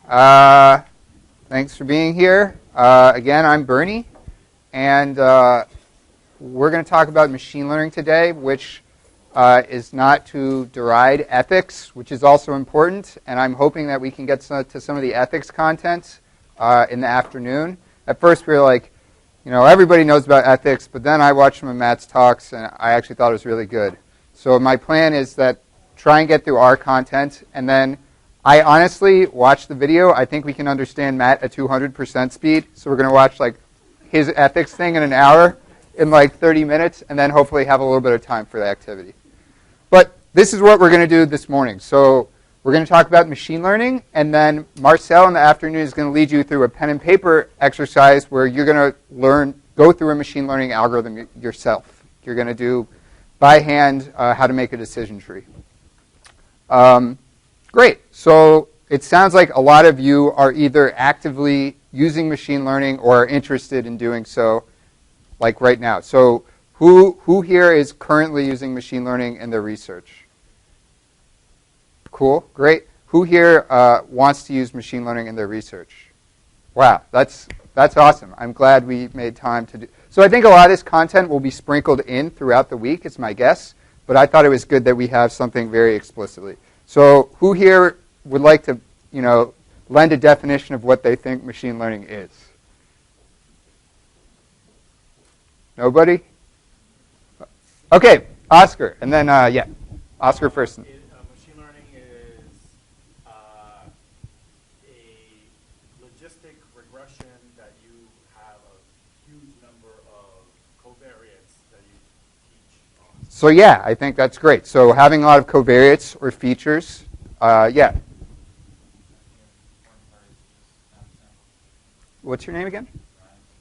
Thanks for being here. Again, I'm Bernie, and we're going to talk about machine learning today, which is not to deride ethics, which is also important, and I'm hoping that we can get to some of the ethics content in the afternoon. At first, we were like, everybody knows about ethics, but then I watched some of Matt's talks, and I actually thought it was really good. So my plan is that try and get through our content, and then I honestly watched the video. I think we can understand Matt at 200% speed. So we're going to watch like his ethics thing in an hour in like 30 minutes, and then hopefully have a little bit of time for the activity. But this is what we're going to do this morning. So we're going to talk about machine learning, and then Marcel in the afternoon is going to lead you through a pen and paper exercise where you're going to go through a machine learning algorithm yourself. You're going to do by hand how to make a decision tree. Great. So it sounds like a lot of you are either actively using machine learning or are interested in doing so, like right now. So who here is currently using machine learning in their research? Cool. Great. Who here wants to use machine learning in their research? Wow. That's awesome. I'm glad we made time to do. So I think a lot of this content will be sprinkled in throughout the week, is my guess. But I thought it was good that we have something very explicitly. So who here would like to, lend a definition of what they think machine learning is? Nobody? Okay, Oscar. And then, Oscar first. Machine learning is a logistic regression that you have a huge number of covariates that you teach on. So yeah, I think that's great. So having a lot of covariates or features, yeah. What's your name again?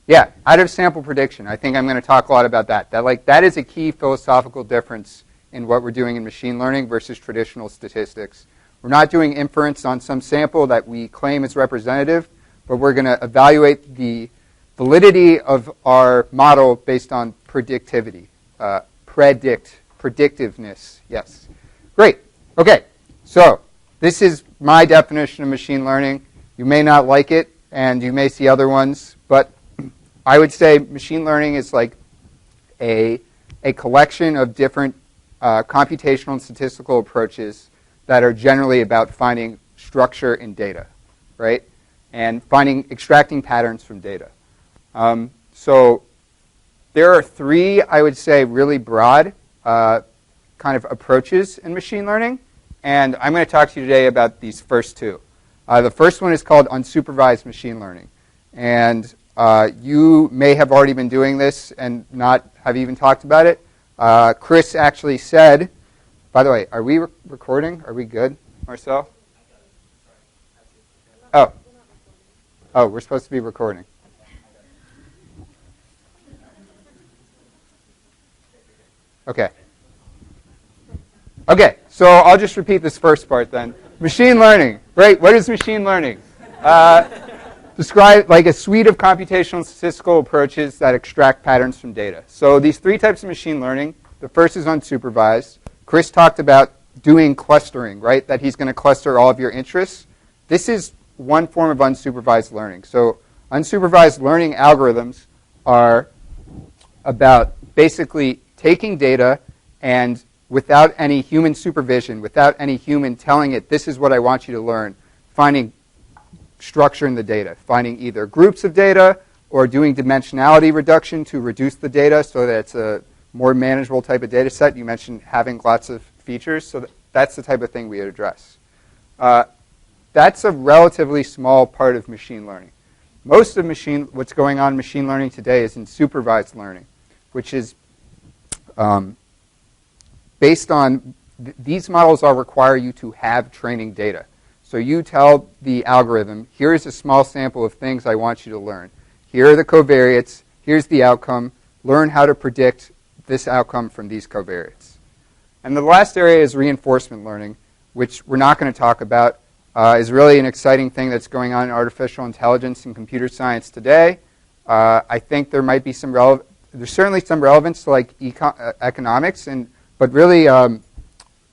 Yeah, out of sample prediction. I think I'm going to talk a lot about that. That is a key philosophical difference in what we're doing in machine learning versus traditional statistics. We're not doing inference on some sample that we claim is representative, but we're going to evaluate the validity of our model based on predictivity. Predictiveness, yes. Great. Okay, so this is my definition of machine learning. You may not like it, and you may see other ones, but I would say machine learning is like a collection of different computational and statistical approaches that are generally about finding structure in data, right? And extracting patterns from data. So there are three, I would say, really broad kind of approaches in machine learning, and I'm going to talk to you today about these first two. The first one is called unsupervised machine learning, and you may have already been doing this and not have even talked about it. Chris actually said, by the way, are we recording? Are we good, Marcel? Oh, we're supposed to be recording. Okay. Okay, so I'll just repeat this first part then. Machine learning, right? What is machine learning? Describe like a suite of computational and statistical approaches that extract patterns from data. So these three types of machine learning. The first is unsupervised. Chris talked about doing clustering, right? That he's going to cluster all of your interests. This is one form of unsupervised learning. So unsupervised learning algorithms are about basically taking data and without any human supervision, without any human telling it, this is what I want you to learn, finding structure in the data, finding either groups of data or doing dimensionality reduction to reduce the data so that it's a more manageable type of data set. You mentioned having lots of features, so that's the type of thing we would address. That's a relatively small part of machine learning. Most of what's going on in machine learning today is in supervised learning, which is based on these models all require you to have training data. So you tell the algorithm, here's a small sample of things I want you to learn. Here are the covariates. Here's the outcome. Learn how to predict this outcome from these covariates. And the last area is reinforcement learning, which we're not going to talk about, is really an exciting thing that's going on in artificial intelligence and computer science today. I think there might be there's certainly some relevance to like economics, but really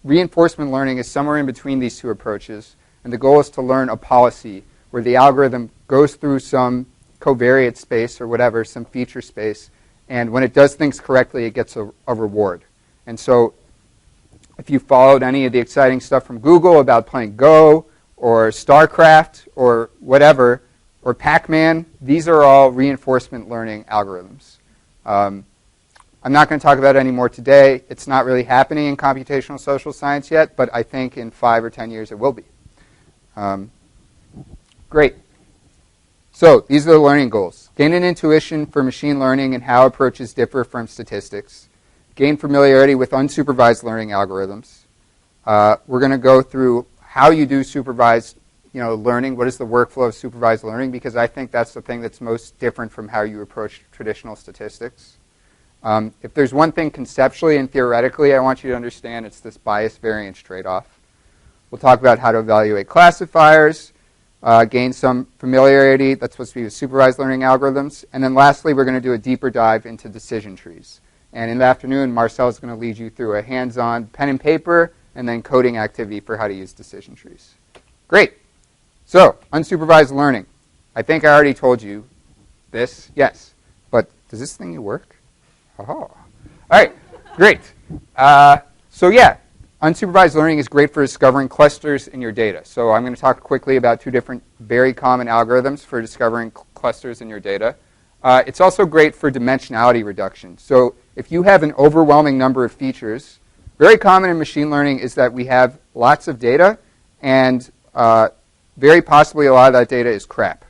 reinforcement learning is somewhere in between these two approaches. And the goal is to learn a policy where the algorithm goes through some covariate space or whatever, some feature space, and when it does things correctly, it gets a reward. And so if you followed any of the exciting stuff from Google about playing Go or StarCraft or whatever, or Pac-Man, these are all reinforcement learning algorithms. I'm not going to talk about it anymore today. It's not really happening in computational social science yet, but I think in 5 or 10 years it will be. Great. So these are the learning goals. Gain an intuition for machine learning and how approaches differ from statistics. Gain familiarity with unsupervised learning algorithms. We're going to go through how you do supervised learning. What is the workflow of supervised learning? Because I think that's the thing that's most different from how you approach traditional statistics. If there's one thing conceptually and theoretically I want you to understand, it's this bias-variance tradeoff. We'll talk about how to evaluate classifiers, gain some familiarity that's supposed to be with supervised learning algorithms, and then lastly, we're going to do a deeper dive into decision trees. And in the afternoon, Marcel is going to lead you through a hands-on pen and paper and then coding activity for how to use decision trees. Great. So, unsupervised learning. I think I already told you this. Yes. But does this thing work? Oh. All right. Great. So yeah, unsupervised learning is great for discovering clusters in your data. So I'm going to talk quickly about 2 different very common algorithms for discovering clusters in your data. It's also great for dimensionality reduction. So if you have an overwhelming number of features, very common in machine learning is that we have lots of data, and very possibly a lot of that data is crap.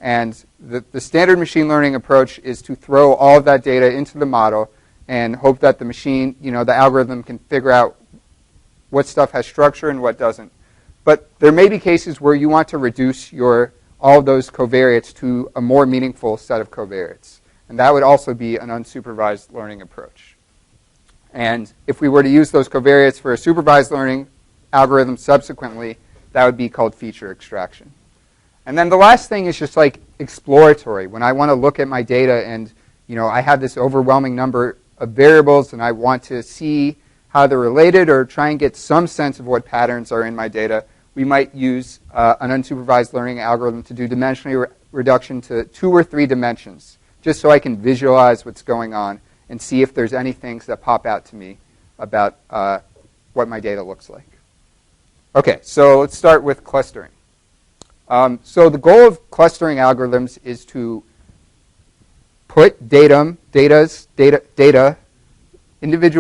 And the standard machine learning approach is to throw all of that data into the model and hope that the machine, the algorithm can figure out what stuff has structure and what doesn't. But there may be cases where you want to reduce all of those covariates to a more meaningful set of covariates. And that would also be an unsupervised learning approach. And if we were to use those covariates for a supervised learning algorithm subsequently, that would be called feature extraction. And then the last thing is just like exploratory. When I want to look at my data and I have this overwhelming number of variables and I want to see how they're related or try and get some sense of what patterns are in my data, we might use an unsupervised learning algorithm to do dimensionality reduction to 2 or 3 dimensions, just so I can visualize what's going on and see if there's any things that pop out to me about what my data looks like. Okay, so let's start with clustering. So the goal of clustering algorithms is to put individual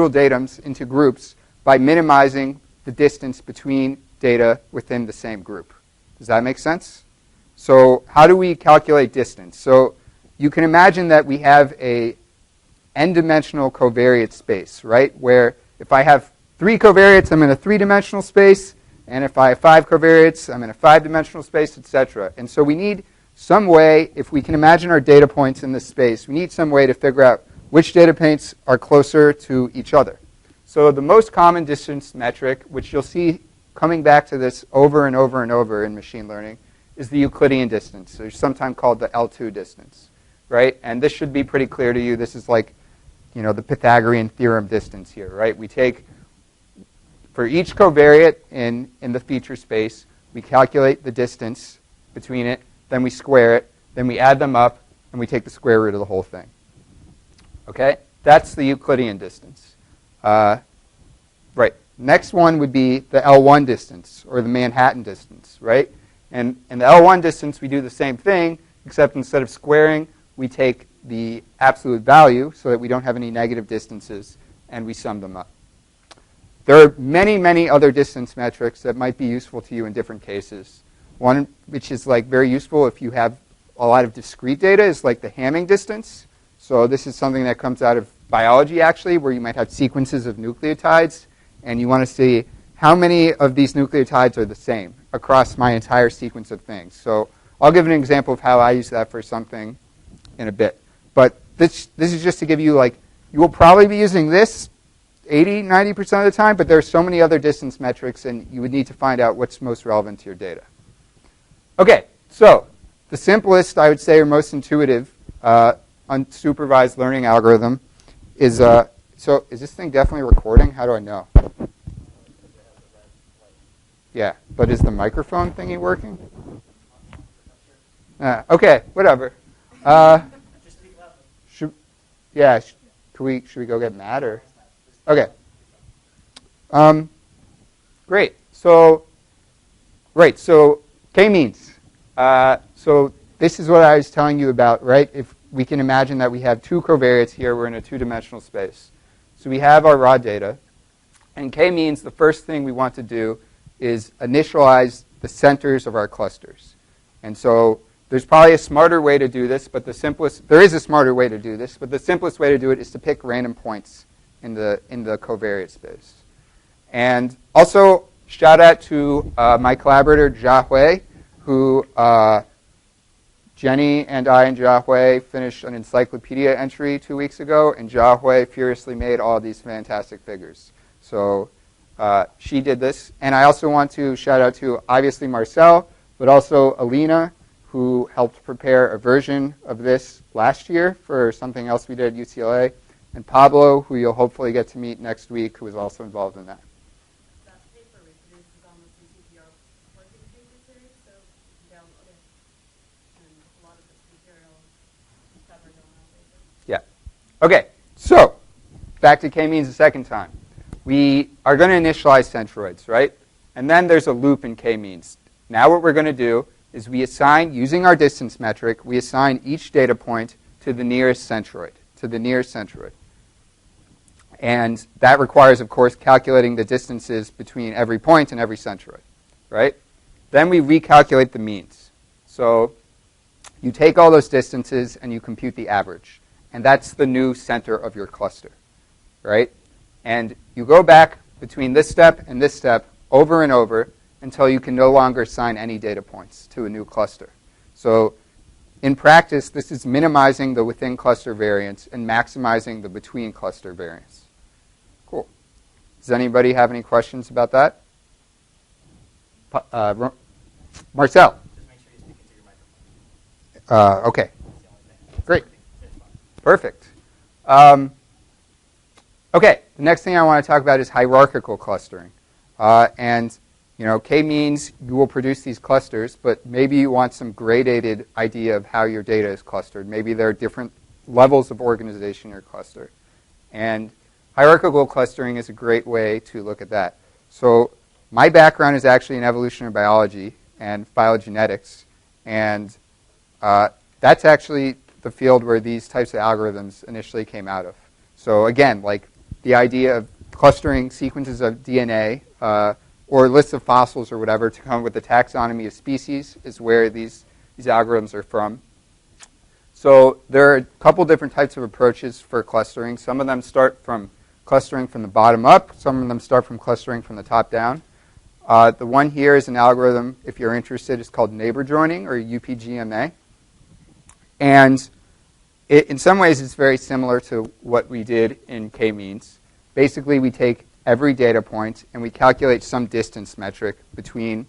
datums into groups by minimizing the distance between data within the same group. Does that make sense? So how do we calculate distance? So you can imagine that we have a n-dimensional covariate space, right? Where if I have 3 covariates, I'm in a 3-dimensional space. And if I have 5 covariates, I'm in a 5-dimensional space, etc. And so we need some way, if we can imagine our data points in this space, we need some way to figure out which data points are closer to each other. So the most common distance metric, which you'll see coming back to this over and over and over in machine learning, is the Euclidean distance. So it's sometimes called the L2 distance, right? And this should be pretty clear to you. This is like, the Pythagorean theorem distance here, right? We take, for each covariate in the feature space, we calculate the distance between it, then we square it, then we add them up, and we take the square root of the whole thing. Okay? That's the Euclidean distance. Right. Next one would be the L1 distance, or the Manhattan distance, right? And in the L1 distance, we do the same thing, except instead of squaring, we take the absolute value so that we don't have any negative distances, and we sum them up. There are many, many other distance metrics that might be useful to you in different cases. One which is very useful if you have a lot of discrete data is like the Hamming distance. So this is something that comes out of biology, actually, where you might have sequences of nucleotides, and you want to see how many of these nucleotides are the same across my entire sequence of things. So I'll give an example of how I use that for something in a bit. But this is just to give you, you will probably be using this 80, 90% of the time, but there are so many other distance metrics, and you would need to find out what's most relevant to your data. Okay, so the simplest, I would say, or most intuitive unsupervised learning algorithm is, so is this thing definitely recording? How do I know? Yeah, but is the microphone thingy working? Okay, whatever. Just speak loudly. Should we go get Matt or? Okay. Great. So k-means. So this is what I was telling you about, right? If we can imagine that we have two covariates here, we're in a two-dimensional space. So we have our raw data. And k-means, the first thing we want to do is initialize the centers of our clusters. And so there's probably a smarter way to do this, but there is a smarter way to do this, but the simplest way to do it is to pick random points in the covariate space. And also, shout out to my collaborator, Jia Hui, who Jenny and I and Jia Hui finished an encyclopedia entry 2 weeks ago, and Jia Hui furiously made all these fantastic figures. So she did this. And I also want to shout out to, obviously, Marcel, but also Alina, who helped prepare a version of this last year for something else we did at UCLA, and Pablo, who you'll hopefully get to meet next week, who was also involved in that. That paper reproduces almost in CPR working paper series, so you can download it. And a lot of this material is covered on that paper. Yeah. Okay, so back to k-means a second time. We are going to initialize centroids, right? And then there's a loop in k-means. Now what we're going to do is we assign, using our distance metric, we assign each data point to the nearest centroid, And that requires, of course, calculating the distances between every point and every centroid, right? Then we recalculate the means. So you take all those distances and you compute the average. And that's the new center of your cluster, right? And you go back between this step and this step over and over until you can no longer assign any data points to a new cluster. So in practice, this is minimizing the within cluster variance and maximizing the between cluster variance. Cool. Does anybody have any questions about that? Marcel. Just make sure you speak into your microphone. Okay. That's the only thing. Great. It's fine. Perfect. Okay, the next thing I want to talk about is hierarchical clustering. And k-means you will produce these clusters, but maybe you want some gradated idea of how your data is clustered. Maybe there are different levels of organization in your cluster. And hierarchical clustering is a great way to look at that. So my background is actually in evolutionary biology and phylogenetics. And that's actually the field where these types of algorithms initially came out of. So again, like the idea of clustering sequences of DNA or lists of fossils or whatever to come up with the taxonomy of species is where these algorithms are from. So there are a couple different types of approaches for clustering. Some of them start from clustering from the bottom up. Some of them start from clustering from the top down. The one here is an algorithm, if you're interested, it's called neighbor joining, or UPGMA. And in some ways, it's very similar to what we did in k-means. Basically, we take every data point and we calculate some distance metric between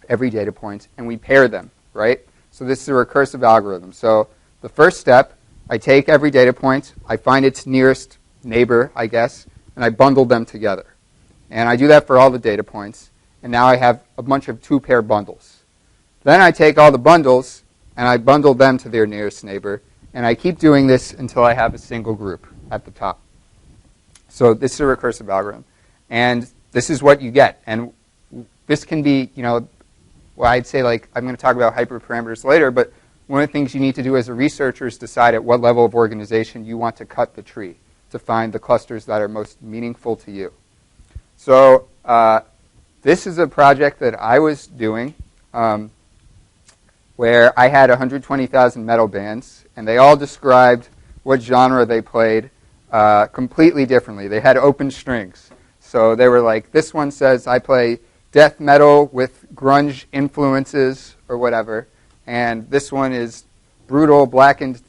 every data point, and we pair them, right? So this is a recursive algorithm. So the first step, I take every data point, I find its nearest neighbor, I guess, and I bundle them together. And I do that for all the data points, and now I have a bunch of two-pair bundles. Then I take all the bundles, and I bundle them to their nearest neighbor, and I keep doing this until I have a single group at the top. So this is a recursive algorithm. And this is what you get. And this can be, well, I'd say, like, I'm going to talk about hyperparameters later, but one of the things you need to do as a researcher is decide at what level of organization you want to cut the tree to find the clusters that are most meaningful to you. So this is a project that I was doing where I had 120,000 metal bands, and they all described what genre they played completely differently. They had open strings. So they were like, this one says I play death metal with grunge influences or whatever, and this one is brutal, blackened,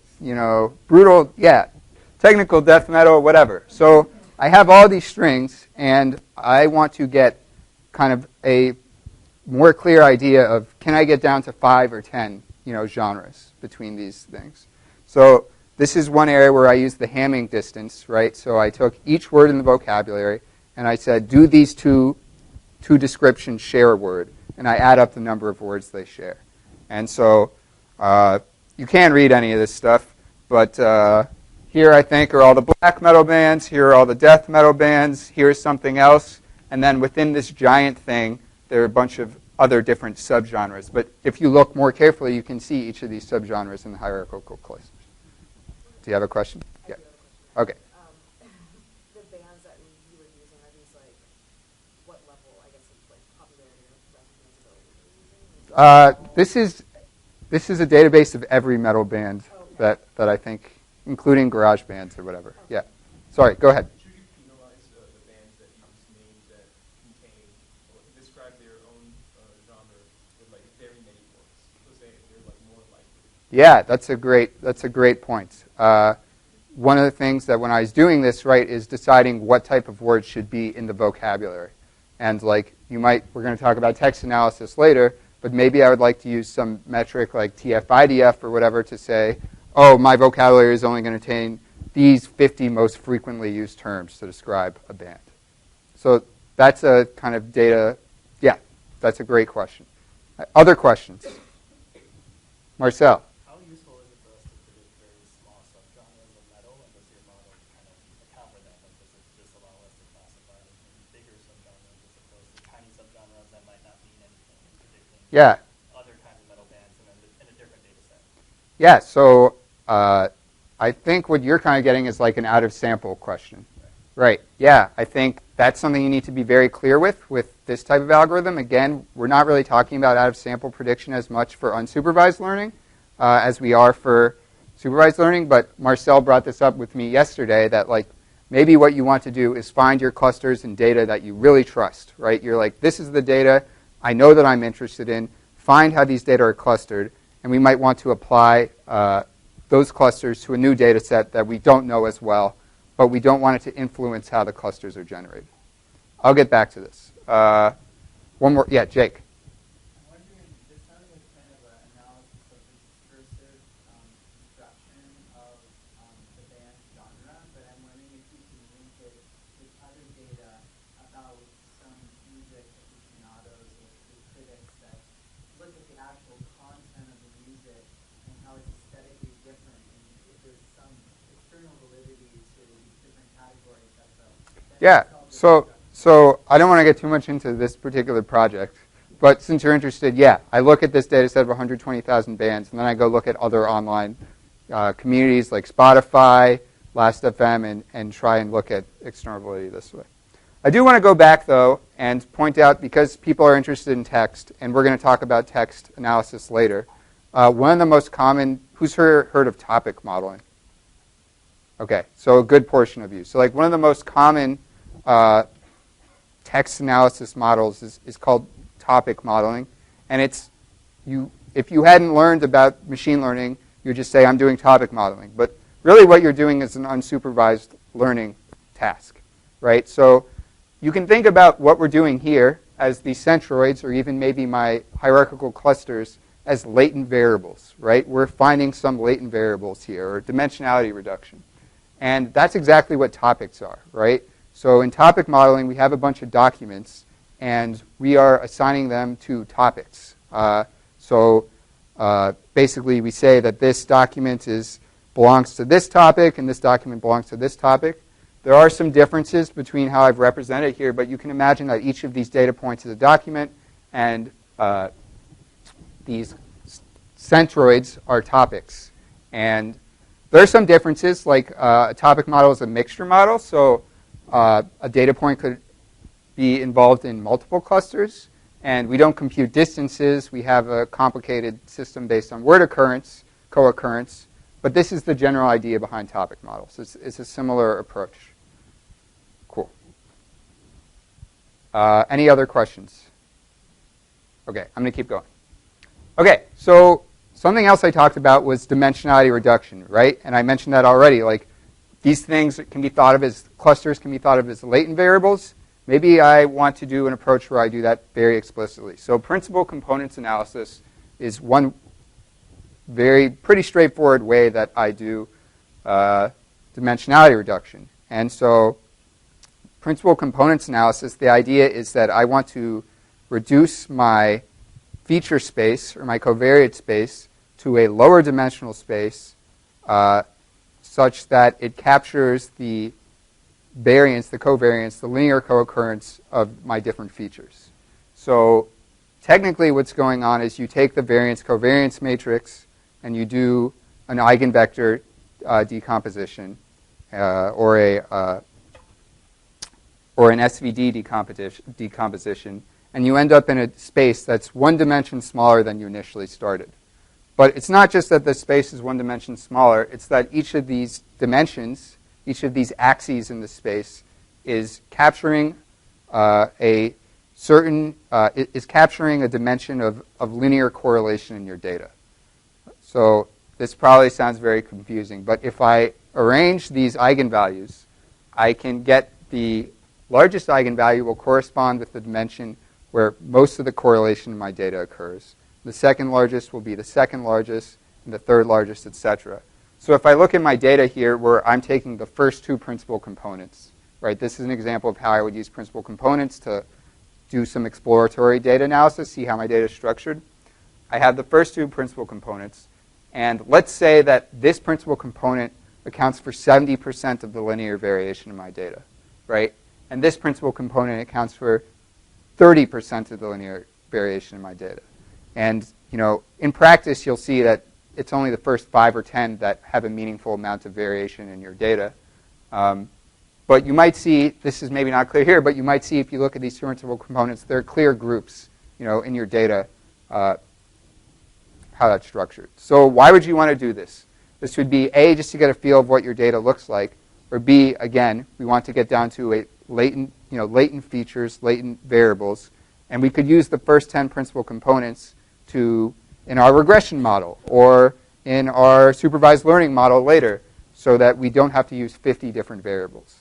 technical death metal, whatever. So I have all these strings, and I want to get kind of a more clear idea of, can I get down to 5 or 10, genres between these things. So this is one area where I used the Hamming distance, right? So I took each word in the vocabulary, and I said, do these two descriptions share a word? And I add up the number of words they share. And so You can read any of this stuff, but here I think are all the black metal bands, here are all the death metal bands, here's something else, and then within this giant thing, there are a bunch of other different subgenres. But if you look more carefully, you can see each of these subgenres in the hierarchical clusters. Do you have a question? Yeah. Okay. The bands that you were using, are these like, what level, I guess, of like popularity or recognizability you're using? This is a database of every metal band that I think, including garage bands or whatever. Yeah. Sorry, go ahead. Should you penalize the bands that use names that contain or describe their own genre with like very many words? So say they're like more likely. Yeah, that's a great point. One of the things that when I was doing this, right, is deciding what type of words should be in the vocabulary. And like we're going to talk about text analysis later, but maybe I would like to use some metric like TF-IDF or whatever to say, oh, my vocabulary is only going to contain these 50 most frequently used terms to describe a band. So that's a kind of data, yeah, that's a great question. Other questions? Marcel. How useful is it for us to predict very small subgenres of metal, and does your model kind of account for that? Like, does it just allow us to classify it in bigger subgenres as opposed to tiny subgenres that might not mean anything in predicting other kinds of metal bands in a different data set? Yeah, so I think what you're kind of getting is like an out-of-sample question. Right. Yeah, I think that's something you need to be very clear with this type of algorithm. Again, we're not really talking about out-of-sample prediction as much for unsupervised learning as we are for supervised learning. But Marcel brought this up with me yesterday that like maybe what you want to do is find your clusters and data that you really trust. Right. You're like, this is the data I know that I'm interested in. Find how these data are clustered. And we might want to apply those clusters to a new data set that we don't know as well, but we don't want it to influence how the clusters are generated. I'll get back to this. One more. Yeah, Jake. I'm wondering, this sounds like kind of an analysis of the discursive construction of the band genre, but I'm wondering if you can link it with other data about some music aficionados or critics that look at the actual content of the music and how it's aesthetically different, and if there's some external validity to these different categories. Yeah. So I don't want to get too much into this particular project, but since you're interested, yeah, I look at this data set of 120,000 bands, and then I go look at other online communities like Spotify, Last.fm, and try and look at external validity this way. I do want to go back, though, and point out, because people are interested in text, and we're going to talk about text analysis later, one of the most common, who's heard of topic modeling? Okay, so a good portion of you. So like one of the most common text analysis models is called topic modeling. And if you hadn't learned about machine learning, you'd just say, I'm doing topic modeling. But really what you're doing is an unsupervised learning task, right? So you can think about what we're doing here as the centroids, or even maybe my hierarchical clusters, as latent variables, right? We're finding some latent variables here, or dimensionality reduction. And that's exactly what topics are, right? So in topic modeling, we have a bunch of documents, and we are assigning them to topics. Basically, we say that this document belongs to this topic, and this document belongs to this topic. There are some differences between how I've represented here, but you can imagine that each of these data points is a document, and these centroids are topics. And there are some differences, like a topic model is a mixture model, so a data point could be involved in multiple clusters, and we don't compute distances. We have a complicated system based on word occurrence, co-occurrence, but this is the general idea behind topic models. It's a similar approach. Cool. Any other questions? Okay, I'm going to keep going. Okay, so something else I talked about was dimensionality reduction, right? And I mentioned that already. Like, these things can be thought of as, clusters can be thought of as latent variables. Maybe I want to do an approach where I do that very explicitly. So principal components analysis is one pretty straightforward way that I do dimensionality reduction. And so principal components analysis, the idea is that I want to reduce my feature space, or my covariate space, to a lower dimensional space such that it captures the variance, the covariance, the linear co-occurrence of my different features. So technically what's going on is you take the variance-covariance matrix and you do an eigenvector decomposition or an SVD decomposition, and you end up in a space that's one dimension smaller than you initially started. But it's not just that the space is one dimension smaller, it's that each of these dimensions, each of these axes in the space is capturing a dimension of linear correlation in your data. So this probably sounds very confusing, but if I arrange these eigenvalues, I can get the largest eigenvalue will correspond with the dimension where most of the correlation in my data occurs. The second largest will be the second largest, and the third largest, etc. So if I look at my data here where I'm taking the first two principal components, right? This is an example of how I would use principal components to do some exploratory data analysis, see how my data is structured. I have the first two principal components, and let's say that this principal component accounts for 70% of the linear variation in my data, right? And this principal component accounts for 30% of the linear variation in my data. And in practice, you'll see that it's only the first 5 or 10 that have a meaningful amount of variation in your data. But you might see, this is maybe not clear here, but you might see if you look at these two principal components, there are clear groups in your data, how that's structured. So why would you want to do this? This would be A, just to get a feel of what your data looks like, or B, again, we want to get down to a latent features, latent variables, and we could use the first 10 principal components in our regression model or in our supervised learning model later, so that we don't have to use 50 different variables.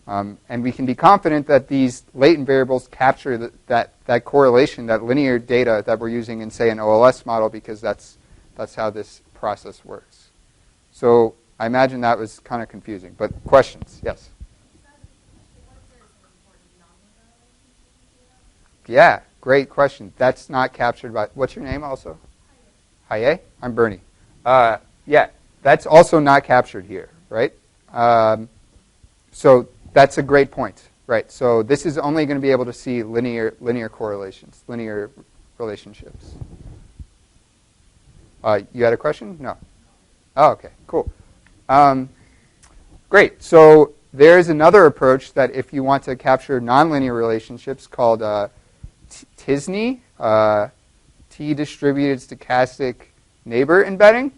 And we can be confident that these latent variables capture that correlation, that linear data that we're using in, say, an OLS model, because that's how this process works. So I imagine that was kind of confusing. But questions? Yes? Yeah, great question. That's not captured by, what's your name also? Haye? I'm Bernie. Yeah, that's also not captured here, right? So that's a great point, right? So this is only going to be able to see linear correlations, linear relationships. You had a question? No. Oh, okay, cool. Great. So there's another approach that if you want to capture nonlinear relationships called TISNE, T-distributed stochastic neighbor embedding,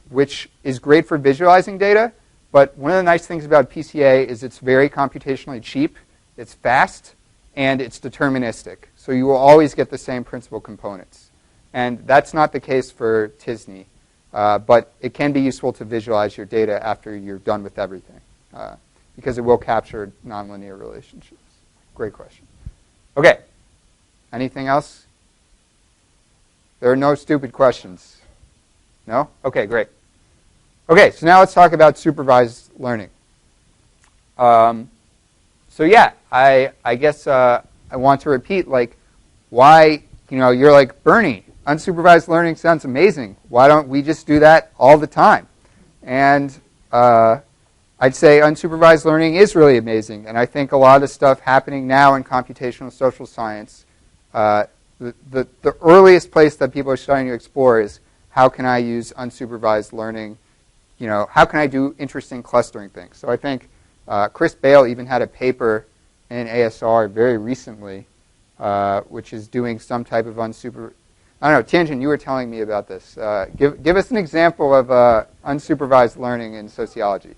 which is great for visualizing data. But one of the nice things about PCA is it's very computationally cheap, it's fast, and it's deterministic. So you will always get the same principal components. And that's not the case for TISNE. But it can be useful to visualize your data after you're done with everything, because it will capture nonlinear relationships. Great question. Okay. Anything else? There are no stupid questions. No? Okay, great. Okay, so now let's talk about supervised learning. So yeah, I guess I want to repeat, like, why, you're like, Bernie, unsupervised learning sounds amazing. Why don't we just do that all the time? And I'd say unsupervised learning is really amazing. And I think a lot of the stuff happening now in computational social science, the earliest place that people are starting to explore is how can I use unsupervised learning? How can I do interesting clustering things? So I think Chris Bale even had a paper in ASR very recently, which is doing some type of unsupervised. I don't know, Tianjin, you were telling me about this. Give us an example of unsupervised learning in sociology.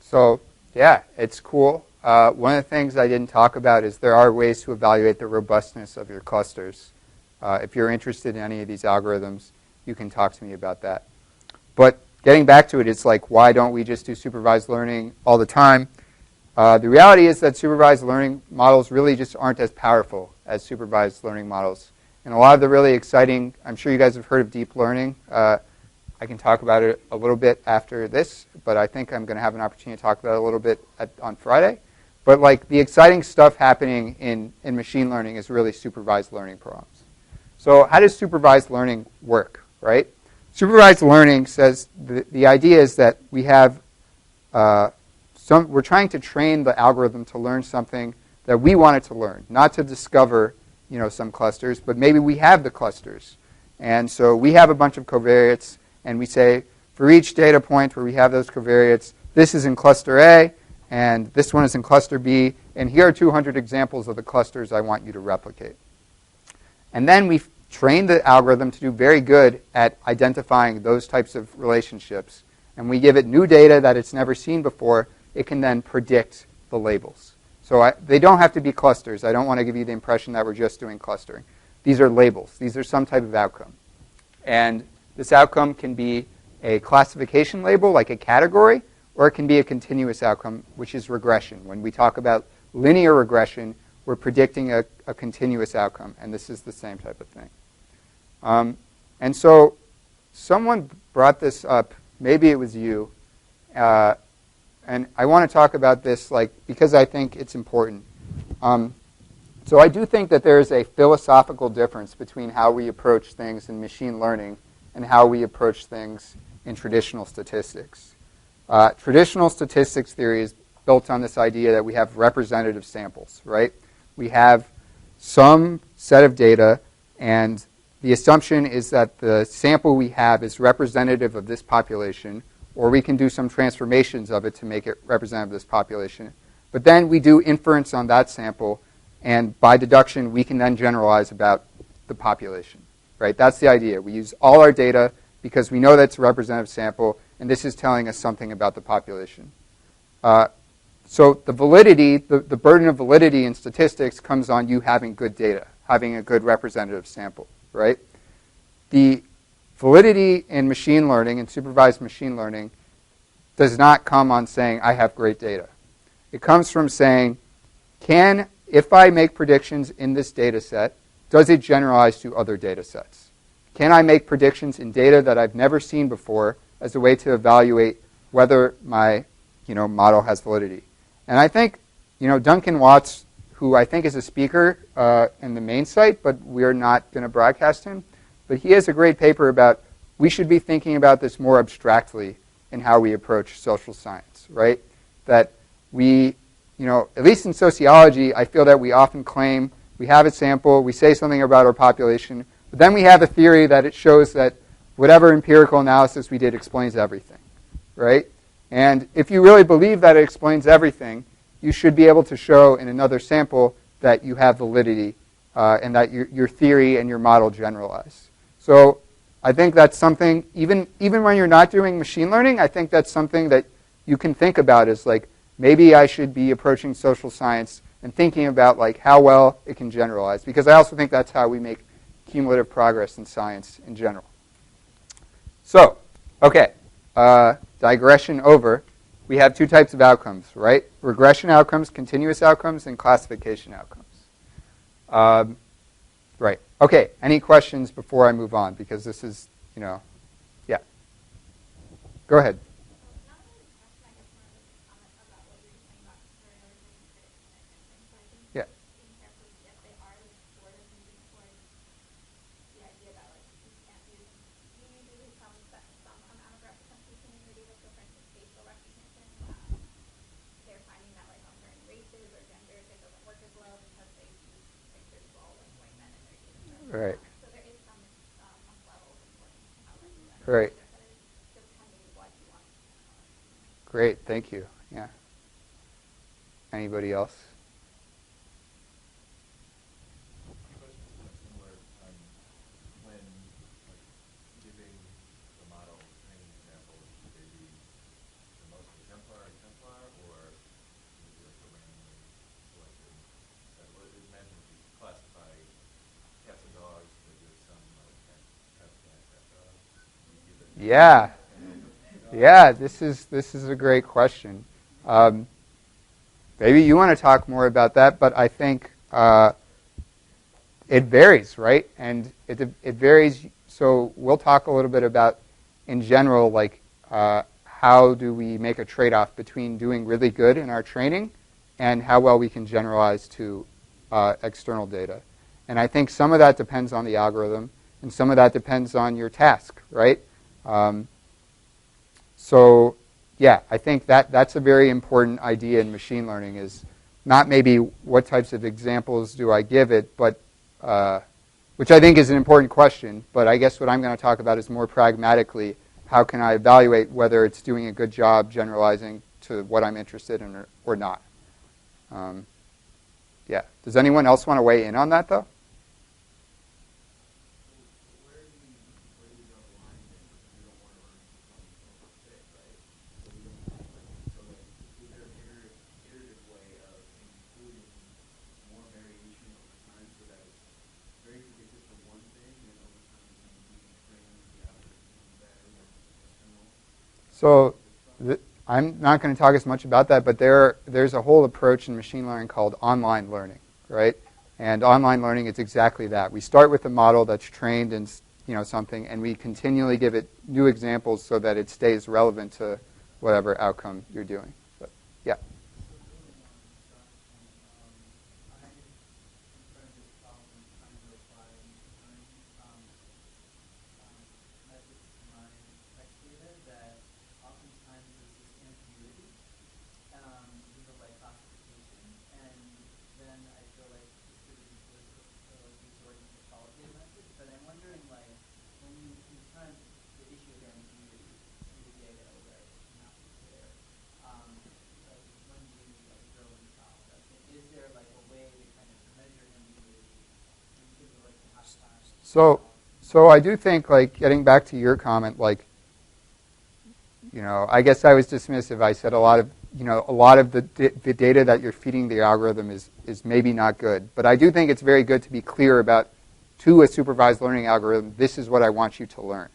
So yeah, it's cool. One of the things I didn't talk about is there are ways to evaluate the robustness of your clusters. If you're interested in any of these algorithms, you can talk to me about that. But getting back to it, it's like, why don't we just do supervised learning all the time? The reality is that supervised learning models really just aren't as powerful as supervised learning models. And a lot of the really exciting, I'm sure you guys have heard of deep learning. I can talk about it a little bit after this, but I think I'm going to have an opportunity to talk about it a little bit on Friday. But like the exciting stuff happening in machine learning is really supervised learning problems. So how does supervised learning work, right? Supervised learning says the idea is that we have we're trying to train the algorithm to learn something that we want it to learn, not to discover some clusters, but maybe we have the clusters. And so we have a bunch of covariates, and we say, for each data point where we have those covariates, this is in cluster A, and this one is in cluster B, and here are 200 examples of the clusters I want you to replicate. And then we train the algorithm to do very good at identifying those types of relationships, and we give it new data that it's never seen before. It can then predict the labels. So they don't have to be clusters. I don't want to give you the impression that we're just doing clustering. These are labels. These are some type of outcome. And this outcome can be a classification label, like a category, or it can be a continuous outcome, which is regression. When we talk about linear regression, we're predicting a continuous outcome, and this is the same type of thing. And so someone brought this up. Maybe it was you. And I want to talk about this because I think it's important. So I do think that there is a philosophical difference between how we approach things in machine learning and how we approach things in traditional statistics. Traditional statistics theory is built on this idea that we have representative samples, right? We have some set of data, and the assumption is that the sample we have is representative of this population, or we can do some transformations of it to make it representative of this population. But then we do inference on that sample, and by deduction, we can then generalize about the population, right? That's the idea. We use all our data because we know that's a representative sample, and this is telling us something about the population. So the validity, the burden of validity in statistics comes on you having good data, having a good representative sample, right? The validity in machine learning and supervised machine learning does not come on saying, I have great data. It comes from saying, if I make predictions in this data set, does it generalize to other data sets? Can I make predictions in data that I've never seen before as a way to evaluate whether my model has validity? And I think Duncan Watts, who I think is a speaker in the main site, but we're not going to broadcast him, but he has a great paper about we should be thinking about this more abstractly in how we approach social science, right? That we, at least in sociology, I feel that we often claim we have a sample, we say something about our population, but then we have a theory that it shows that whatever empirical analysis we did explains everything, right? And if you really believe that it explains everything, you should be able to show in another sample that you have validity and that your theory and your model generalize. So I think that's something, even when you're not doing machine learning, I think that's something that you can think about as maybe I should be approaching social science and thinking about how well it can generalize. Because I also think that's how we make cumulative progress in science in general. So, okay, digression over. We have two types of outcomes, right? Regression outcomes, continuous outcomes, and classification outcomes. Right. Okay, any questions before I move on? Because this is, yeah. Go ahead. Yeah. Right. So there is some level of importance to how we do that. Right. But it's depending what you want to analyze. Great, thank you. Yeah. Anybody else? Similar, when giving the model training examples, should they be the most exemplar, Yeah. Yeah, this is a great question. Maybe you want to talk more about that, but I think it varies, right? And it varies. So we'll talk a little bit about, in general, like how do we make a trade-off between doing really good in our training and how well we can generalize to external data. And I think some of that depends on the algorithm, and some of that depends on your task, right? So yeah, I think that's a very important idea in machine learning, is not maybe what types of examples do I give it, but which I think is an important question, but I guess what I'm going to talk about is more pragmatically, how can I evaluate whether it's doing a good job generalizing to what I'm interested in or not. Yeah. Does anyone else want to weigh in on that, though? So I'm not going to talk as much about that, but there's a whole approach in machine learning called online learning, right? And online learning is exactly that. We start with a model that's trained in something, and we continually give it new examples so that it stays relevant to whatever outcome you're doing. But, yeah. So I do think, like, getting back to your comment, like, I guess I was dismissive. I said a lot of the data that you're feeding the algorithm is maybe not good. But I do think it's very good to be clear about, to a supervised learning algorithm, this is what I want you to learn,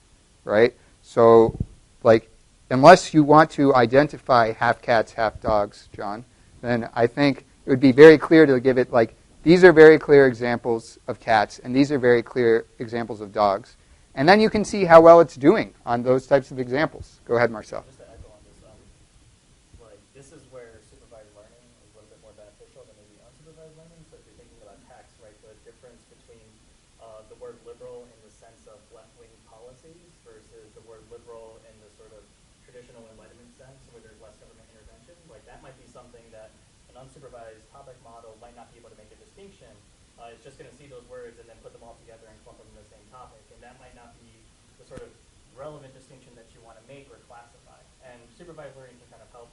right? So, like, unless you want to identify half cats, half dogs, John, then I think it would be very clear to give it, like, these are very clear examples of cats, and these are very clear examples of dogs. And then you can see how well it's doing on those types of examples. Go ahead, Marcel. Just to echo on this, this is where supervised learning is a little bit more beneficial than maybe unsupervised learning. So if you're thinking about tax, right, the difference between the word liberal in the sense of left-wing policies versus the word liberal in the sort of traditional enlightenment sense, where there's less government intervention, like that might be something that an unsupervised topic model might not be able to make a distinction. It's just going to see those words and then put them all together and clump them in the same topic, and that might not be the sort of relevant distinction that you want to make or classify. And supervised learning can kind of help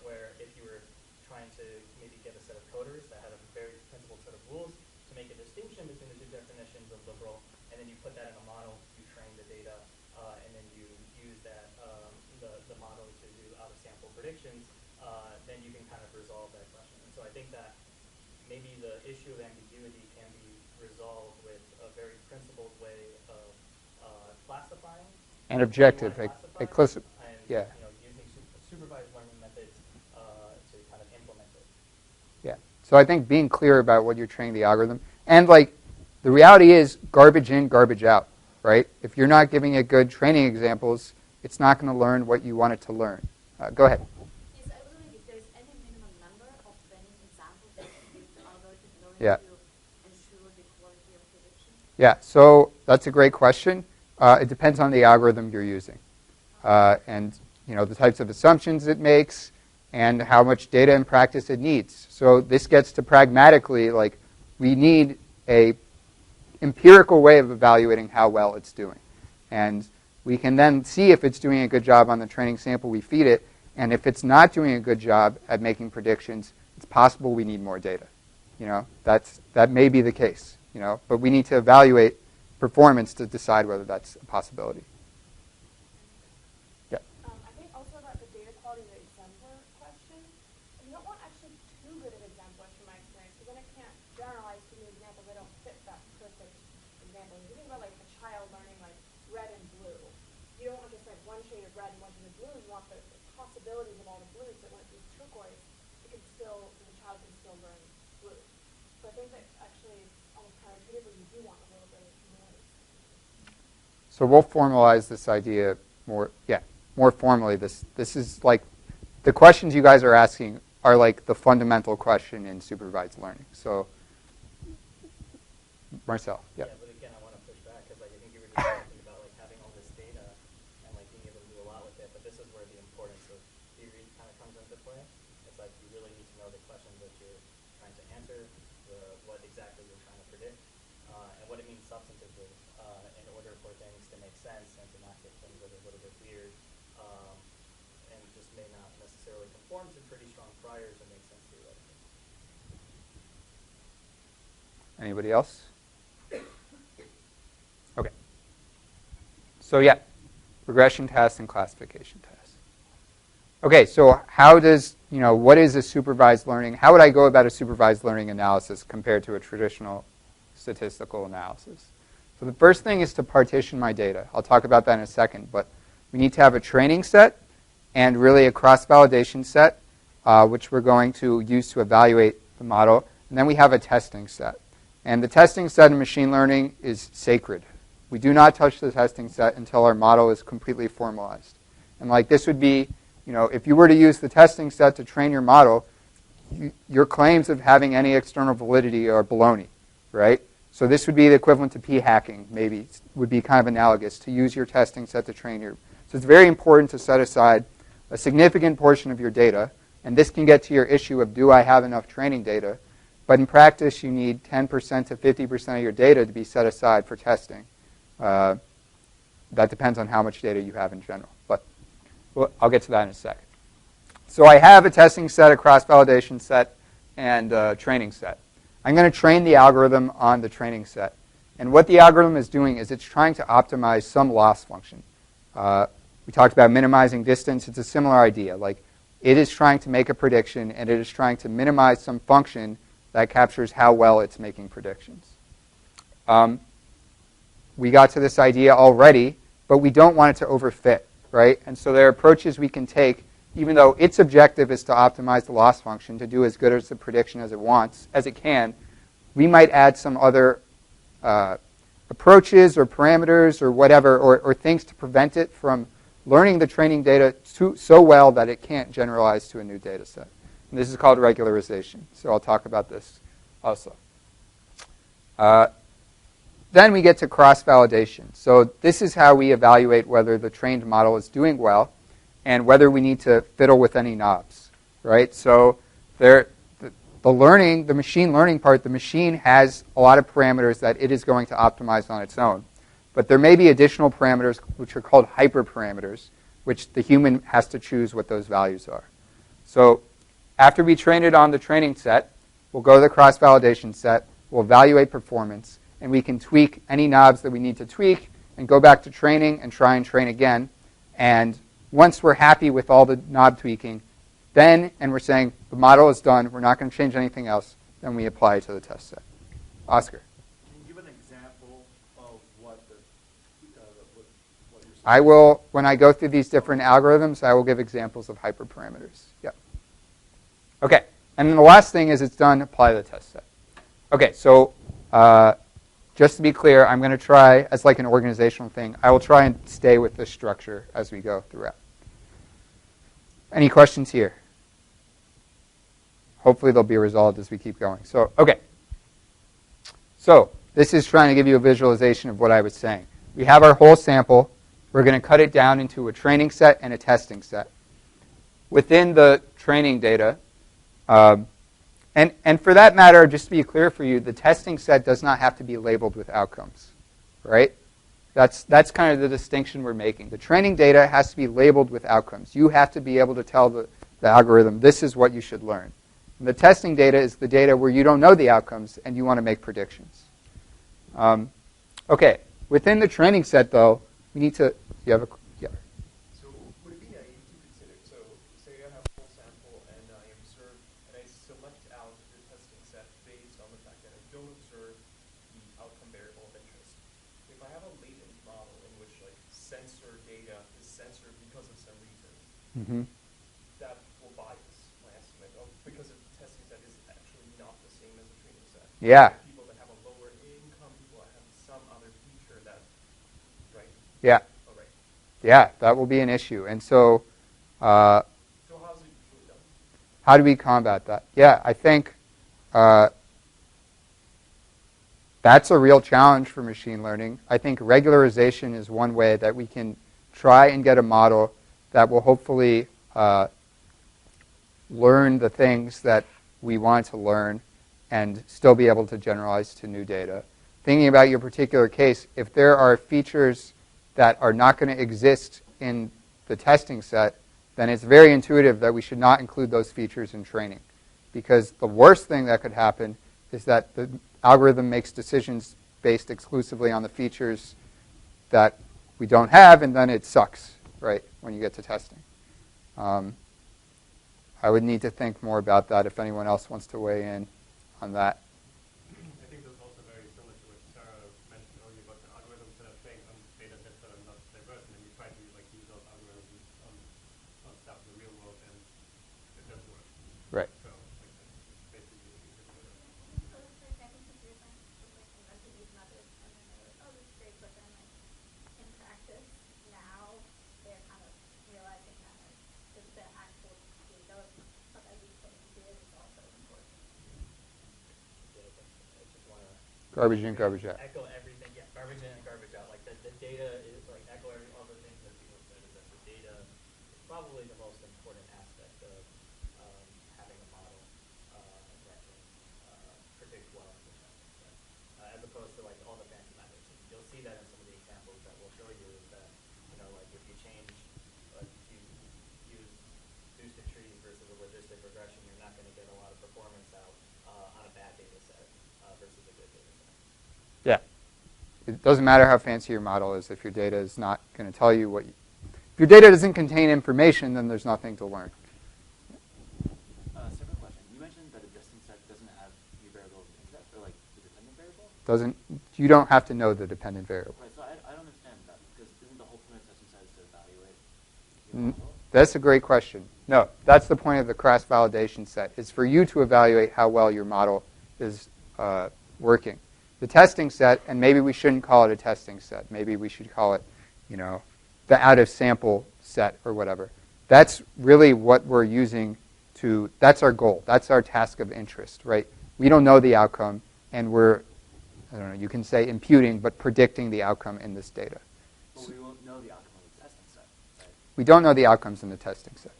where if you were trying to maybe get a set of coders that had a very principled set of rules to make a distinction between the two definitions of liberal, and then you put that in a model, you train the data, and then you use that the model to do out-of-sample predictions, then you can kind of resolve that question. And so I think that maybe the issue of ambiguity can be resolved with a very principled way of classifying And objective. and yeah. Using supervised learning methods to kind of implement it. Yeah. So I think being clear about what you're training the algorithm, and like the reality is garbage in, garbage out, right? If you're not giving it good training examples, it's not going to learn what you want it to learn. Go ahead. Yes, I was wondering if there's any minimum number of training examples that you use the algorithm in order Yeah. to ensure the quality of prediction. Yeah. So that's a great question. It depends on the algorithm you're using, and the types of assumptions it makes, and how much data and practice it needs. So this gets to pragmatically, like, we need a empirical way of evaluating how well it's doing. And we can then see if it's doing a good job on the training sample we feed it, and if it's not doing a good job at making predictions, it's possible we need more data. That may be the case, but we need to evaluate performance to decide whether that's a possibility. Yeah. I think also about the data quality of the exemplar question, you don't want actually too good of exemplars from my experience, because then it can't generalize to the examples that don't fit that perfect example. If you think about like a child learning like red and blue, you don't want to red and one's in the blue, you want the possibilities of all the blues, so when it's turquoise, the child can still learn blue. So I think that actually it's almost counterintuitive, you do want a little bit of noise. So we'll formalize this idea more formally. This is like, the questions you guys are asking are like the fundamental question in supervised learning. So, Marcel, yeah. Yeah, but again, I want to push back because like, I think you were just talking about like having all this data and like being able to do a lot with it. But this is where the importance of theory kind of comes into play. It's like you really need to know the questions that you're trying to answer, what exactly you're trying to predict, and what it means substantively in order for things to make sense and to not get things that are a little bit weird and just may not necessarily conform to pretty strong priors and make sense theoretically. Anybody else? Okay. So yeah, regression tests and classification tests. Okay, so how does, what is a supervised learning? How would I go about a supervised learning analysis compared to a traditional statistical analysis? So the first thing is to partition my data. I'll talk about that in a second, but we need to have a training set and really a cross-validation set, which we're going to use to evaluate the model. And then we have a testing set. And the testing set in machine learning is sacred. We do not touch the testing set until our model is completely formalized. And like this would be, if you were to use the testing set to train your model, your claims of having any external validity are baloney, right? So this would be the equivalent to p-hacking, maybe, would be kind of analogous to use your testing set to train your. So it's very important to set aside a significant portion of your data, and this can get to your issue of, do I have enough training data? But in practice, you need 10% to 50% of your data to be set aside for testing. That depends on how much data you have in general. But I'll get to that in a second. So I have a testing set, a cross-validation set, and a training set. I'm going to train the algorithm on the training set. And what the algorithm is doing is it's trying to optimize some loss function. We talked about minimizing distance. It's a similar idea. Like, it is trying to make a prediction, and it is trying to minimize some function that captures how well it's making predictions. We got to this idea already, but we don't want it to overfit, right? And so there are approaches we can take, even though its objective is to optimize the loss function to do as good as the prediction as it can. We might add some other approaches or parameters or whatever, or things to prevent it from learning the training data so well that it can't generalize to a new data set. And this is called regularization. So I'll talk about this also. Then we get to cross-validation. So this is how we evaluate whether the trained model is doing well and whether we need to fiddle with any knobs, right? So the machine learning part, the machine has a lot of parameters that it is going to optimize on its own. But there may be additional parameters which are called hyperparameters, which the human has to choose what those values are. So after we train it on the training set, we'll go to the cross-validation set, we'll evaluate performance, and we can tweak any knobs that we need to tweak and go back to training and try and train again. And once we're happy with all the knob tweaking, and we're saying the model is done, we're not going to change anything else, then we apply it to the test set. Oscar. Can you give an example of what you're saying? I will, when I go through these different algorithms, I will give examples of hyperparameters. Yep. Okay, and then the last thing is it's done, apply the test set. Okay, so just to be clear, I'm going to try, as like an organizational thing, I will try and stay with this structure as we go throughout. Any questions here? Hopefully they'll be resolved as we keep going. So, okay. So this is trying to give you a visualization of what I was saying. We have our whole sample. We're going to cut it down into a training set and a testing set. Within the training data, and for that matter, just to be clear for you, the testing set does not have to be labeled with outcomes, right? That's kind of the distinction we're making. The training data has to be labeled with outcomes. You have to be able to tell the algorithm, this is what you should learn. And the testing data is the data where you don't know the outcomes and you want to make predictions. Okay, within the training set, though, we need to, yeah. So would it be naive to consider, so say I have a whole sample and I observe, and I select out the testing set based on the fact that I don't observe the outcome variable of interest. If I have a latent model in which like sensor data is answer because of some reason, Mm-hmm. that will bias my estimate because the testing set is actually not the same as the training set. Yeah. People that have a lower income, people that have some other feature that, right? Yeah. Oh, right. Yeah, that will be an issue. And so So how's it usually done? how do we combat that? Yeah, I think that's a real challenge for machine learning. I think regularization is one way that we can try and get a model that will hopefully learn the things that we want to learn and still be able to generalize to new data. Thinking about your particular case, if there are features that are not going to exist in the testing set, then it's very intuitive that we should not include those features in training. Because the worst thing that could happen is that the algorithm makes decisions based exclusively on the features that we don't have, and then it sucks, right, when you get to testing. I would need to think more about that if anyone else wants to weigh in on that. I think that's also very similar to what Sarah mentioned earlier about the algorithms that are trained on data sets that are not diverse, and then you try to use those algorithms on stuff in the real world, and it doesn't work. Right. So basically, So for example, computers invented these methods, and then they're like, oh, this is great, but then like in practice now they're kind of realizing that like the actual data of every thing you did is also important. I just want to Garbage in, garbage out. echo everything. Yeah, garbage in and garbage out. Like the data is like echo all the things that people said. Is that the data is probably the most important aspect of having a model that can predict well in the testing set, as opposed to like all the fancy methods. And you'll see that in some of the examples that we'll show you. Is that like if you change, like if you use boosted trees versus a logistic regression, you're not going to get a lot of performance out on a bad data set versus a good data set. Yeah. It doesn't matter how fancy your model is if your data is not going to tell you what if your data doesn't contain information, then there's nothing to learn. Separate question. You mentioned that a testing set doesn't have the variable except for like the dependent variable? You don't have to know the dependent variable. Right, so I don't understand that because isn't the whole point of testing set is to evaluate your model? That's a great question. No, that's the point of the cross-validation set. It's for you to evaluate how well your model is working. The testing set, and maybe we shouldn't call it a testing set. Maybe we should call it, the out-of-sample set or whatever. That's really what we're using that's our goal. That's our task of interest, right? We don't know the outcome, and we're, you can say imputing, but predicting the outcome in this data. But we won't know the outcome of the testing set, right? We don't know the outcomes in the testing set.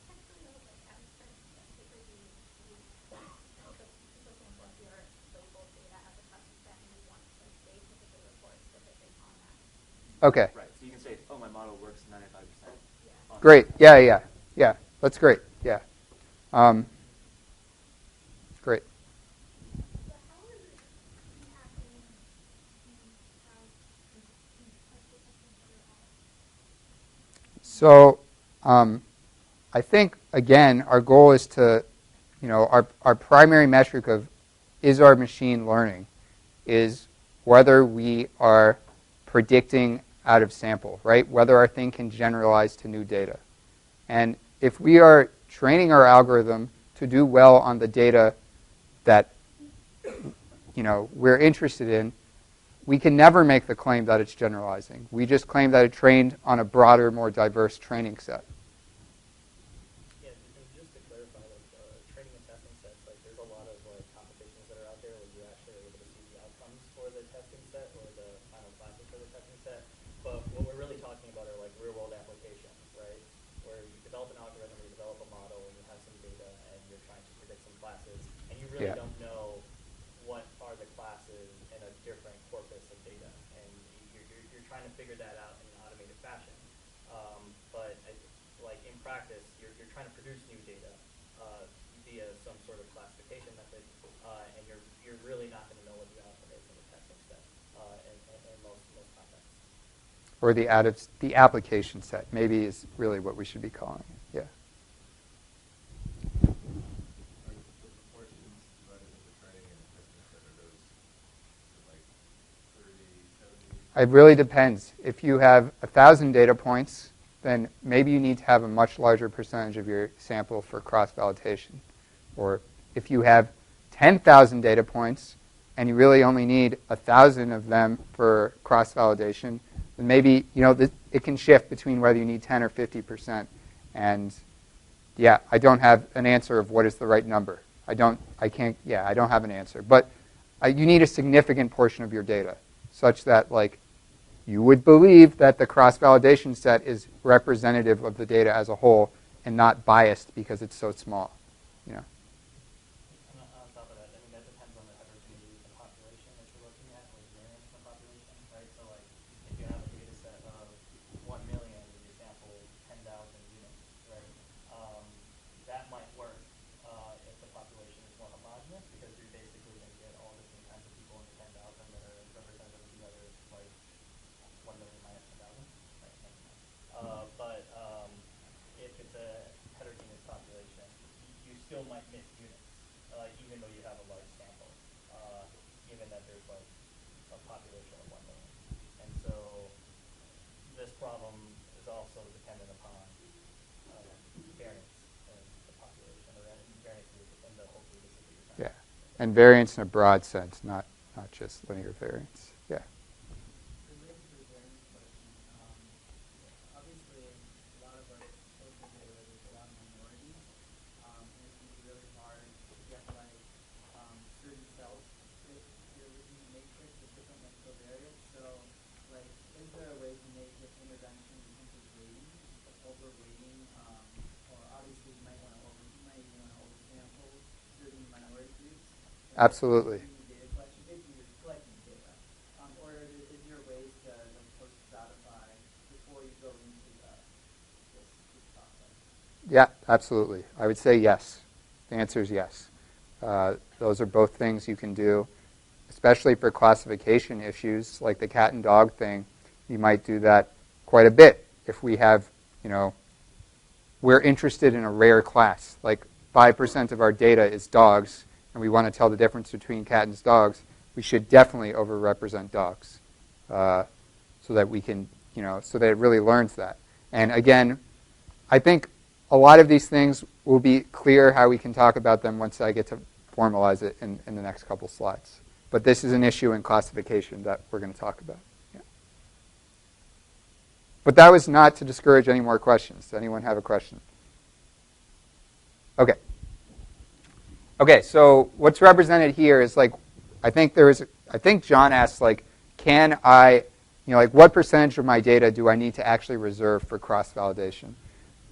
Okay. Right, so you can say, oh, my model works 95%. Great. Yeah. That's great. Yeah. Great. So I think, again, our goal is to, our primary metric of is our machine learning is whether we are predicting out of sample, right? Whether our thing can generalize to new data. And if we are training our algorithm to do well on the data that, we're interested in, we can never make the claim that it's generalizing. We just claim that it trained on a broader, more diverse training set. Yeah, and just to clarify, training and testing sets, there's a lot of competitions that are out there where you actually are able to see the outcomes for the testing set or the final classes for the testing set. But what we're really talking about are real-world applications, right? Where you develop an algorithm, you develop a model, and you have some data, and you're trying to predict some classes, and you really don't know what are the classes in a different corpus of data, and you're trying to figure that out in an automated fashion. But in practice, you're trying to produce new data via some sort of classification method, and you're really not going to know what the outcome is in the testing set in most contexts. Or the application set, maybe is really what we should be calling it. Yeah. It really depends. If you have 1,000 data points, then maybe you need to have a much larger percentage of your sample for cross-validation. Or if you have 10,000 data points and you really only need 1,000 of them for cross-validation, then maybe it can shift between whether you need 10 or 50%. And yeah, I don't have an answer of what is the right number. I don't have an answer. But you need a significant portion of your data, such that you would believe that the cross-validation set is representative of the data as a whole and not biased because it's so small. On top of that, I mean, that depends on the heterogeneity of the population that you're looking at, or the variance in the population, right? So, if you have a data set of 1 million and you sample 10,000 units, right? That might work if the population is more homogeneous, because you're basically going to get all different kinds of people in the 10,000 that are representative of the other, 1 million minus 10,000, right? But if it's a heterogeneous population, you still might miss units, even though you have a large sample, given that there's a population of 1 million. And so this problem is also dependent upon variance in the population, or variance in the whole data set that you're trying to. Yeah, and variance in a broad sense, not just linear variance. Yeah. Related to the variance question, obviously a lot of our social data, there's a lot of minorities, and it can be really hard to get certain cells fit your routine matrix with different lengths of variance. So is there a way to make an intervention in terms of weighting, overweighting, or obviously you might even want to oversample certain minority groups? Absolutely. Data collection, basically you're collecting data. Or is there ways to post-stratify before you go into this process? Yeah, absolutely. I would say yes. The answer is yes. Those are both things you can do, especially for classification issues like the cat and dog thing. You might do that quite a bit if we have, we're interested in a rare class. 5% of our data is dogs, and we want to tell the difference between cat and dogs. We should definitely overrepresent dogs so that we can, so that it really learns that. And again, I think a lot of these things will be clear how we can talk about them once I get to formalize it in the next couple slides. But this is an issue in classification that we're going to talk about. Yeah. But that was not to discourage any more questions. Does anyone have a question? Okay. Okay, so what's represented here is I think John asked can I, what percentage of my data do I need to actually reserve for cross-validation?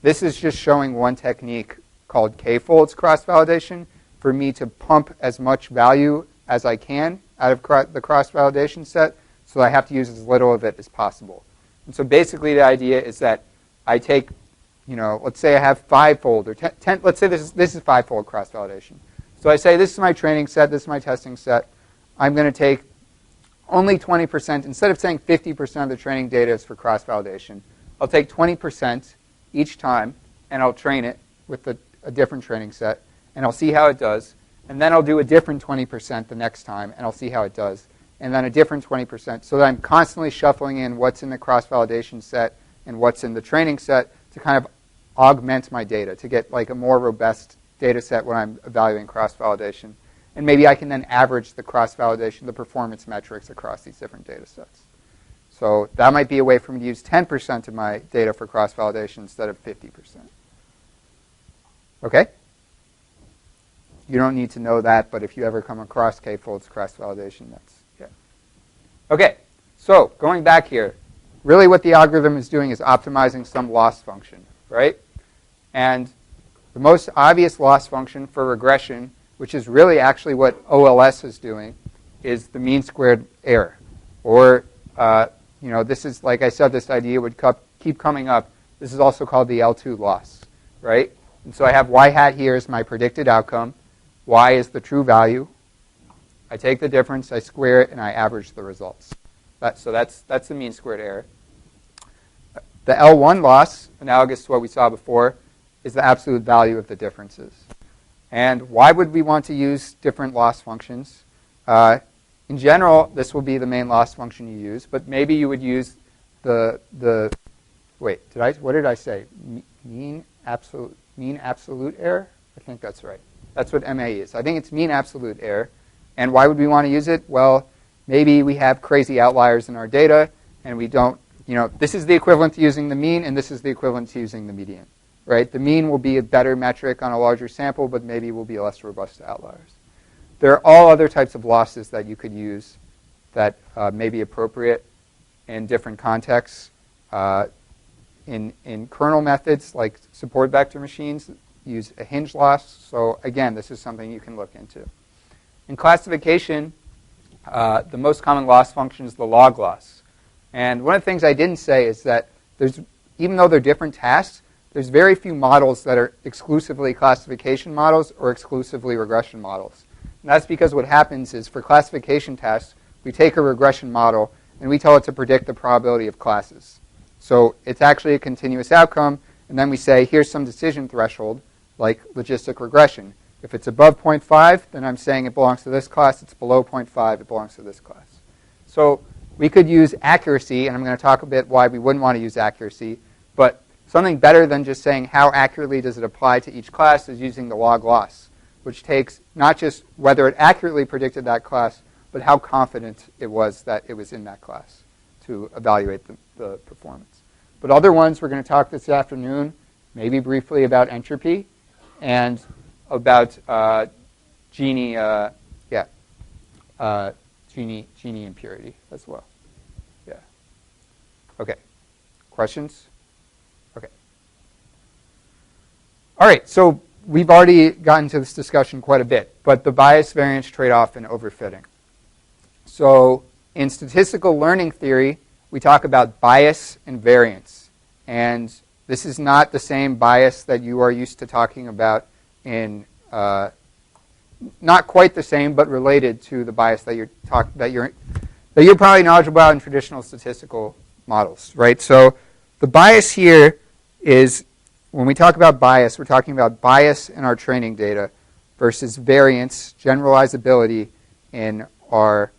This is just showing one technique called k-folds cross-validation for me to pump as much value as I can out of the cross-validation set, so I have to use as little of it as possible. And so basically the idea is that I take, let's say I have 5-fold or 10, let's say this is 5-fold cross-validation. So I say this is my training set, this is my testing set. I'm going to take only 20%, instead of saying 50% of the training data is for cross-validation, I'll take 20% each time, and I'll train it with a different training set, and I'll see how it does. And then I'll do a different 20% the next time, and I'll see how it does. And then a different 20%, so that I'm constantly shuffling in what's in the cross-validation set and what's in the training set to kind of augment my data, to get a more robust data set when I'm evaluating cross-validation. And maybe I can then average the cross-validation, the performance metrics across these different data sets. So that might be a way for me to use 10% of my data for cross-validation instead of 50%. Okay? You don't need to know that, but if you ever come across k-folds cross-validation, yeah. Okay, so going back here, really what the algorithm is doing is optimizing some loss function, right? And the most obvious loss function for regression, which is really actually what OLS is doing, is the mean squared error. Or, this is, like I said, this idea would keep coming up. This is also called the L2 loss, right? And so I have y hat here as my predicted outcome. Y is the true value. I take the difference, I square it, and I average the results. So that's the mean squared error. The L1 loss, analogous to what we saw before, is the absolute value of the differences. And why would we want to use different loss functions? In general, this will be the main loss function you use, but maybe you would use the wait, what did I say? Mean absolute error? I think that's right. That's what MA is. I think it's mean absolute error. And why would we want to use it? Well, maybe we have crazy outliers in our data, and we don't, this is the equivalent to using the mean, and this is the equivalent to using the median, right? The mean will be a better metric on a larger sample, but maybe will be less robust to outliers. There are all other types of losses that you could use that may be appropriate in different contexts. In kernel methods like support vector machines, use a hinge loss. So again, this is something you can look into. In classification, the most common loss function is the log loss. And one of the things I didn't say is that even though they're different tasks, there's very few models that are exclusively classification models or exclusively regression models. And that's because what happens is for classification tasks, we take a regression model and we tell it to predict the probability of classes. So it's actually a continuous outcome, and then we say, here's some decision threshold, like logistic regression. If it's above 0.5, then I'm saying it belongs to this class. It's below 0.5, it belongs to this class. So we could use accuracy, and I'm going to talk a bit why we wouldn't want to use accuracy, but something better than just saying how accurately does it apply to each class is using the log loss, which takes not just whether it accurately predicted that class, but how confident it was that it was in that class to evaluate the performance. But other ones we're going to talk this afternoon, maybe briefly about entropy and about Gini impurity as well. Yeah. Okay. Questions? Okay. All right. So we've already gotten to this discussion quite a bit, but the bias-variance tradeoff and overfitting. So in statistical learning theory, we talk about bias and variance. And this is not the same bias that you are used to talking about in, not quite the same, but related to the bias that you're probably knowledgeable about in traditional statistical models, right? So the bias here is, when we talk about bias, we're talking about bias in our training data versus variance, generalizability in our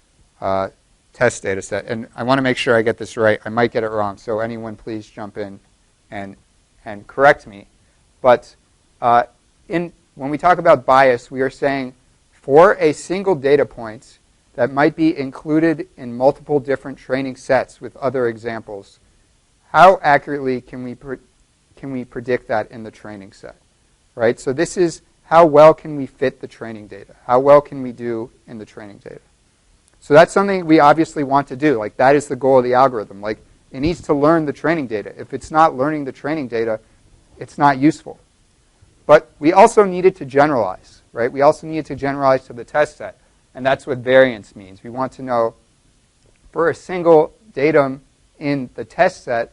test data set. And I want to make sure I get this right. I might get it wrong, so anyone please jump in and correct me. But when we talk about bias, we are saying for a single data point that might be included in multiple different training sets with other examples, how accurately can we predict that in the training set, right? So this is how well can we fit the training data? How well can we do in the training data? So that's something we obviously want to do. Like, that is the goal of the algorithm. Like, it needs to learn the training data. If it's not learning the training data, it's not useful. But we also need it to generalize, right? We also need it to generalize to the test set. And that's what variance means. We want to know, for a single datum in the test set,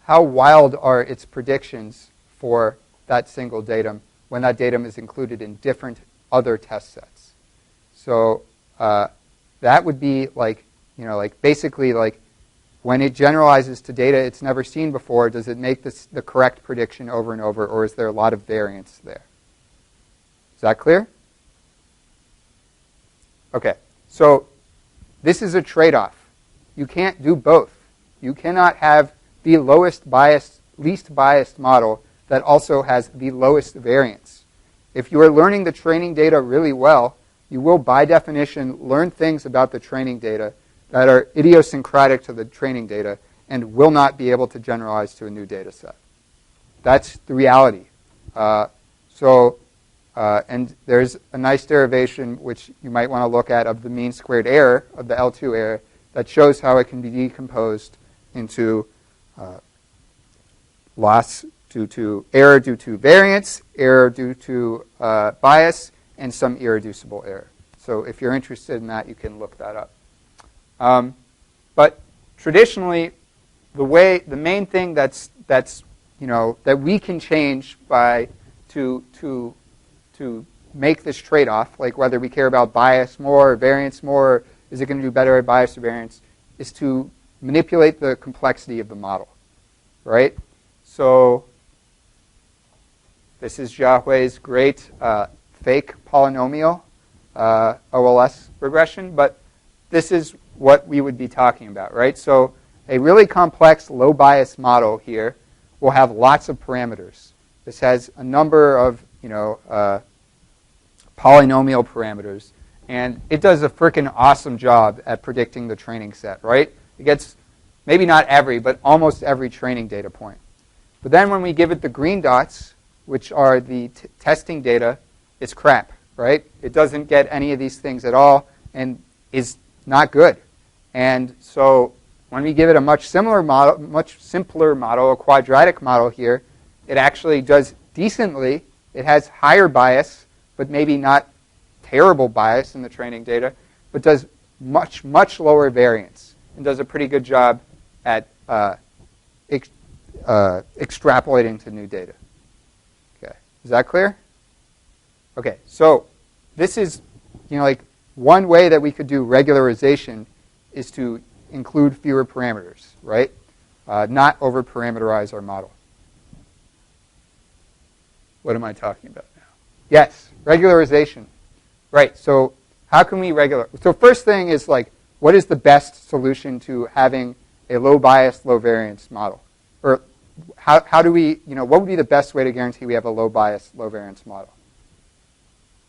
how wild are its predictions for that single datum when that datum is included in different other test sets. So that would be like, basically like when it generalizes to data it's never seen before, does it make the correct prediction over and over, or is there a lot of variance there? Is that clear? Okay, so this is a trade-off. You can't do both. You cannot have the least biased model that also has the lowest variance. If you are learning the training data really well, you will, by definition, learn things about the training data that are idiosyncratic to the training data and will not be able to generalize to a new data set. That's the reality. And there's a nice derivation, which you might want to look at, of the mean squared error, of the L2 error, that shows how it can be decomposed into loss due to error due to variance, error due to bias, and some irreducible error. So if you're interested in that, you can look that up. But traditionally, the main thing that we can change to make this trade-off, like whether we care about bias more or variance more, or is it going to do better at bias or variance, is to manipulate the complexity of the model, right? So this is Jiahui's great fake polynomial OLS regression, but this is what we would be talking about, right? So A really complex low bias model here will have lots of parameters. This has a number of polynomial parameters, and it does a freaking awesome job at predicting the training set, right? It gets maybe not every, but almost every training data point. But then when we give it the green dots, which are the testing data, it's crap, right? It doesn't get any of these things at all and is not good. And so when we give it a much simpler model, a quadratic model here, it actually does decently. It has higher bias, but maybe not terrible bias in the training data, but does much, much lower variance and does a pretty good job at extrapolating to new data. Okay, is that clear? Okay, so this is, like one way that we could do regularization is to include fewer parameters, right? Not over-parameterize our model. What am I talking about now? Yes, regularization. Right, so how can we regular? So first thing is what is the best solution to having a low bias, low variance model? Or how do we, what would be the best way to guarantee we have a low bias, low variance model?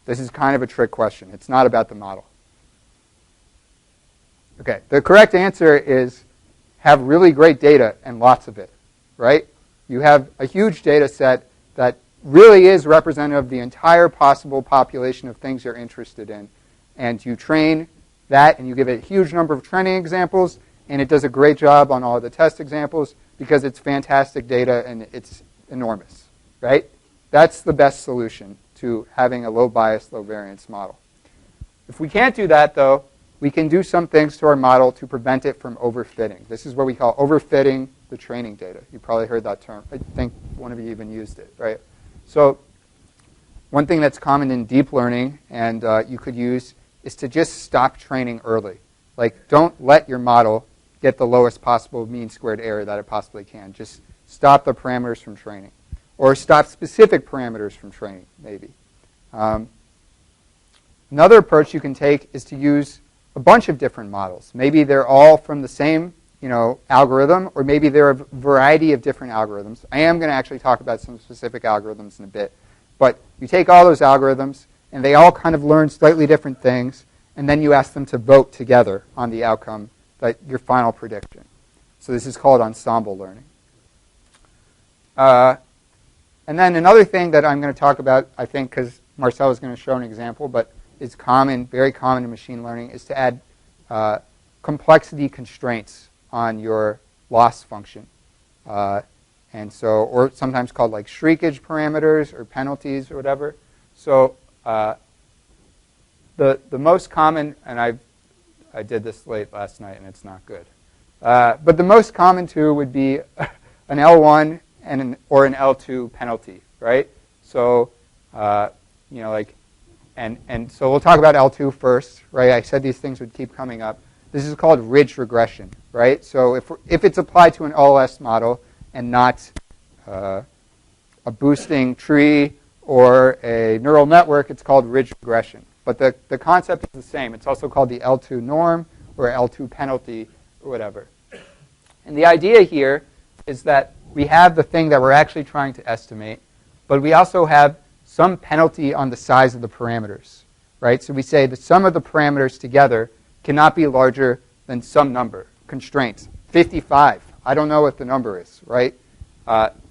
This is kind of a trick question. It's not about the model. Okay, the correct answer is have really great data and lots of it, right? You have a huge data set that really is representative of the entire possible population of things you're interested in. And you train that, and you give it a huge number of training examples, and it does a great job on all of the test examples because it's fantastic data and it's enormous, right? That's the best solution to having a low bias, low variance model. If we can't do that, though, we can do some things to our model to prevent it from overfitting. This is what we call overfitting the training data. You probably heard that term. I think one of you even used it, right? So one thing that's common in deep learning and you could use is to just stop training early. Don't let your model get the lowest possible mean squared error that it possibly can. Just stop the parameters from training. Or stop specific parameters from training, maybe. Another approach you can take is to use a bunch of different models. Maybe they're all from the same algorithm, or maybe they're a variety of different algorithms. I am going to actually talk about some specific algorithms in a bit. But you take all those algorithms, and they all kind of learn slightly different things, and then you ask them to vote together on the outcome, your final prediction. So this is called ensemble learning. And then another thing that I'm going to talk about, I think, because Marcel is going to show an example, but is common, very common in machine learning, is to add complexity constraints on your loss function. And so, or sometimes called shrinkage parameters or penalties or whatever. So the most common, and I did this late last night and it's not good. But the most common two would be an L1 or an L2 penalty, right? So and so we'll talk about L2 first, right? I said these things would keep coming up. This is called ridge regression, right? So if it's applied to an OLS model and not a boosting tree or a neural network, it's called ridge regression. But the concept is the same. It's also called the L2 norm or L2 penalty or whatever. And the idea here is that we have the thing that we're actually trying to estimate, but we also have some penalty on the size of the parameters, right? So we say the sum of the parameters together cannot be larger than some number. Constraints, 55. I don't know what the number is, right?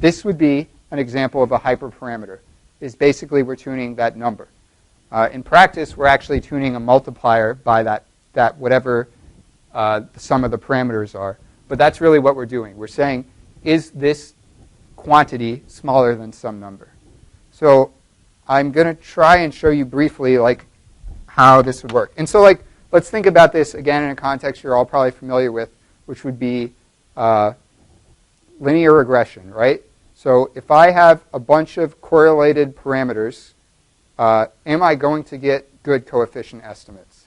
This would be an example of a hyperparameter. Is basically we're tuning that number. In practice, we're actually tuning a multiplier by that whatever the sum of the parameters are. But that's really what we're doing. We're saying, is this quantity smaller than some number? So I'm going to try and show you briefly how this would work. And so let's think about this again in a context you're all probably familiar with, which would be linear regression, right? So if I have a bunch of correlated parameters, am I going to get good coefficient estimates?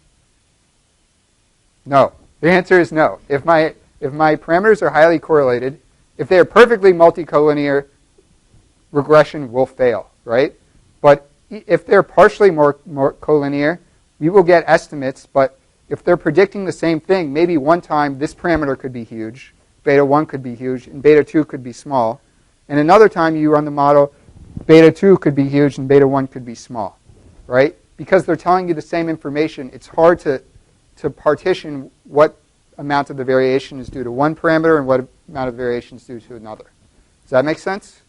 No. The answer is no. If my parameters are highly correlated, if they are perfectly multicollinear, regression will fail, right? But if they're partially more collinear, we will get estimates. But if they're predicting the same thing, maybe one time this parameter could be huge, beta 1 could be huge, and beta 2 could be small. And another time you run the model, beta 2 could be huge, and beta 1 could be small, right? Because they're telling you the same information, it's hard to partition what amount of the variation is due to one parameter and what amount of variation is due to another. Does that make sense?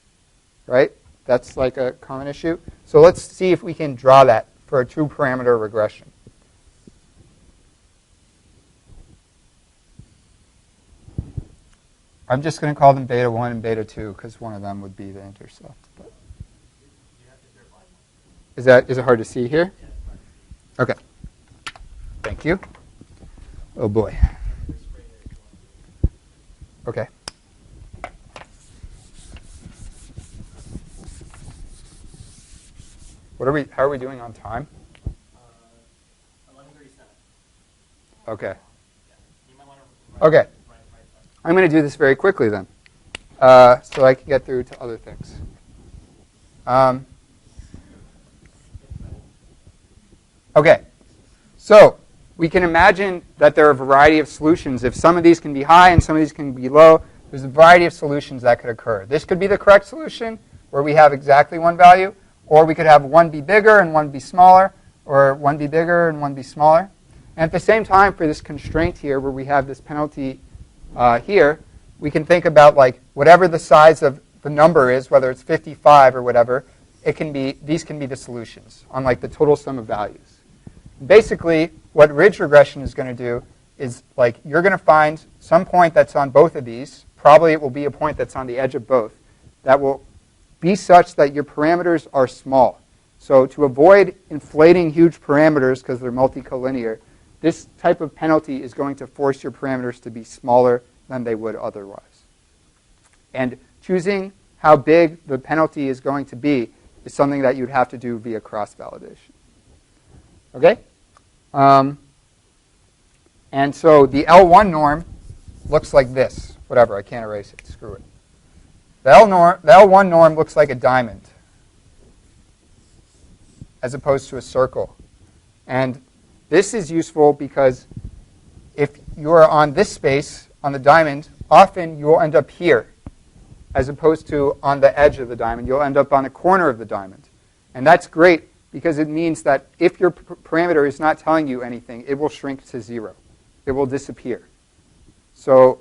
Right? That's like a common issue. So let's see if we can draw that for a two-parameter regression. I'm just going to call them beta 1 and beta 2 because one of them would be the intercept. But is it hard to see here? Okay. Thank you. Oh boy. Okay. How are we doing on time? 11:37. Okay. You might want to Okay. I'm going to do this very quickly then, so I can get through to other things. Okay. So we can imagine that there are a variety of solutions. If some of these can be high and some of these can be low, there's a variety of solutions that could occur. This could be the correct solution, where we have exactly one value, or we could have one be bigger and one be smaller, or one be bigger and one be smaller. And at the same time, for this constraint here, where we have this penalty here, we can think about like whatever the size of the number is, whether it's 55 or whatever, these can be the solutions on like the total sum of values. Basically, what ridge regression is going to do is like you're going to find some point that's on both of these. Probably it will be a point that's on the edge of both. That will be such that your parameters are small. So to avoid inflating huge parameters because they're multicollinear, this type of penalty is going to force your parameters to be smaller than they would otherwise. And choosing how big the penalty is going to be is something that you'd have to do via cross-validation. Okay? And so the L1 norm looks like this. Whatever, I can't erase it. Screw it. The L1 norm looks like a diamond as opposed to a circle. And this is useful because if you're on this space, on the diamond, often you'll end up here as opposed to on the edge of the diamond. You'll end up on the corner of the diamond. And that's great because it means that if your parameter is not telling you anything, it will shrink to 0. It will disappear. So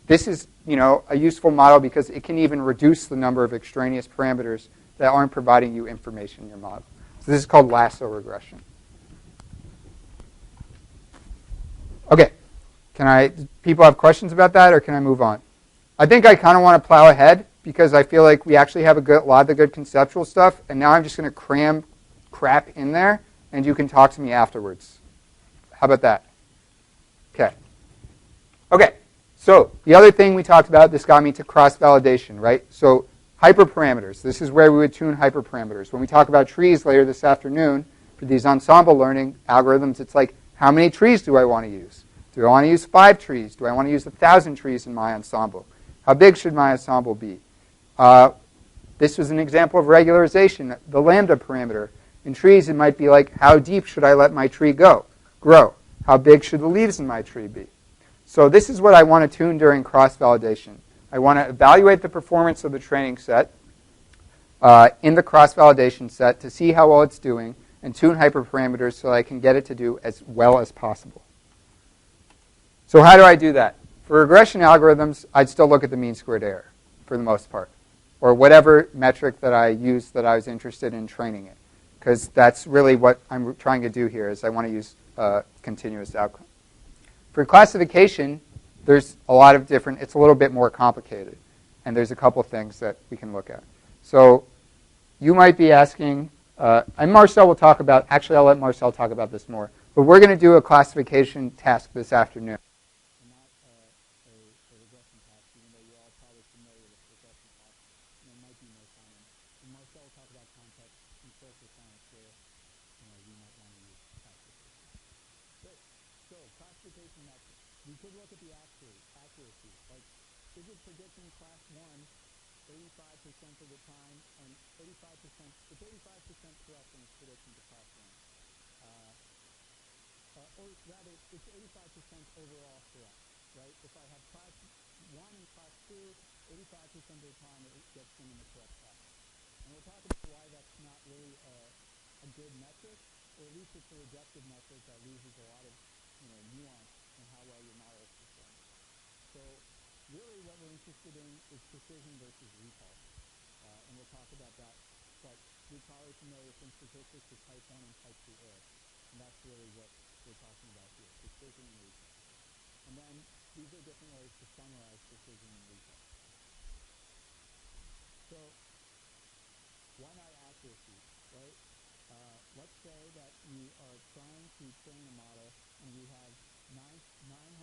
this is, a useful model because it can even reduce the number of extraneous parameters that aren't providing you information in your model. So this is called lasso regression. Okay. People have questions about that, or can I move on? I think I kind of want to plow ahead because I feel like we actually have a lot of the good conceptual stuff, and now I'm just going to cram crap in there, and you can talk to me afterwards. How about that? Okay. Okay. So the other thing we talked about, this got me to cross-validation, right? So hyperparameters. This is where we would tune hyperparameters. When we talk about trees later this afternoon, for these ensemble learning algorithms, it's like, how many trees do I want to use? Do I want to use 5 trees? Do I want to use 1,000 trees in my ensemble? How big should my ensemble be? This was an example of regularization, the lambda parameter. In trees, it might be like, how deep should I let my tree grow? How big should the leaves in my tree be? So this is what I want to tune during cross-validation. I want to evaluate the performance of the training set in the cross-validation set to see how well it's doing and tune hyperparameters so I can get it to do as well as possible. So how do I do that? For regression algorithms, I'd still look at the mean squared error for the most part, or whatever metric that I used that I was interested in training it, because that's really what I'm trying to do here is I want to use continuous outcome. For classification, there's a lot of different, it's a little bit more complicated, and there's a couple things that we can look at. So you might be asking, and Marcel will talk about, actually I'll let Marcel talk about this more, but we're going to do a classification task this afternoon. We could look at the accuracy. Like, is it predicting class 1 85% of the time, and 85%, it's 85% correct in its prediction to class 1. Or rather, it's 85% overall correct. right? If I have class 1 and class 2, 85% of the time it gets them in the correct class. And we'll talk about why that's not really a good metric, or at least it's a reductive metric that loses a lot of nuance in how well your model is performing. So really what we're interested in is precision versus recall. And we'll talk about that. But you're probably familiar from statistics with type 1 and type 2 error. And that's really what we're talking about here, precision and recall. And then these are different ways to summarize precision and recall. So why not accuracy, right? Let's say that you are trying to train a model and we have 995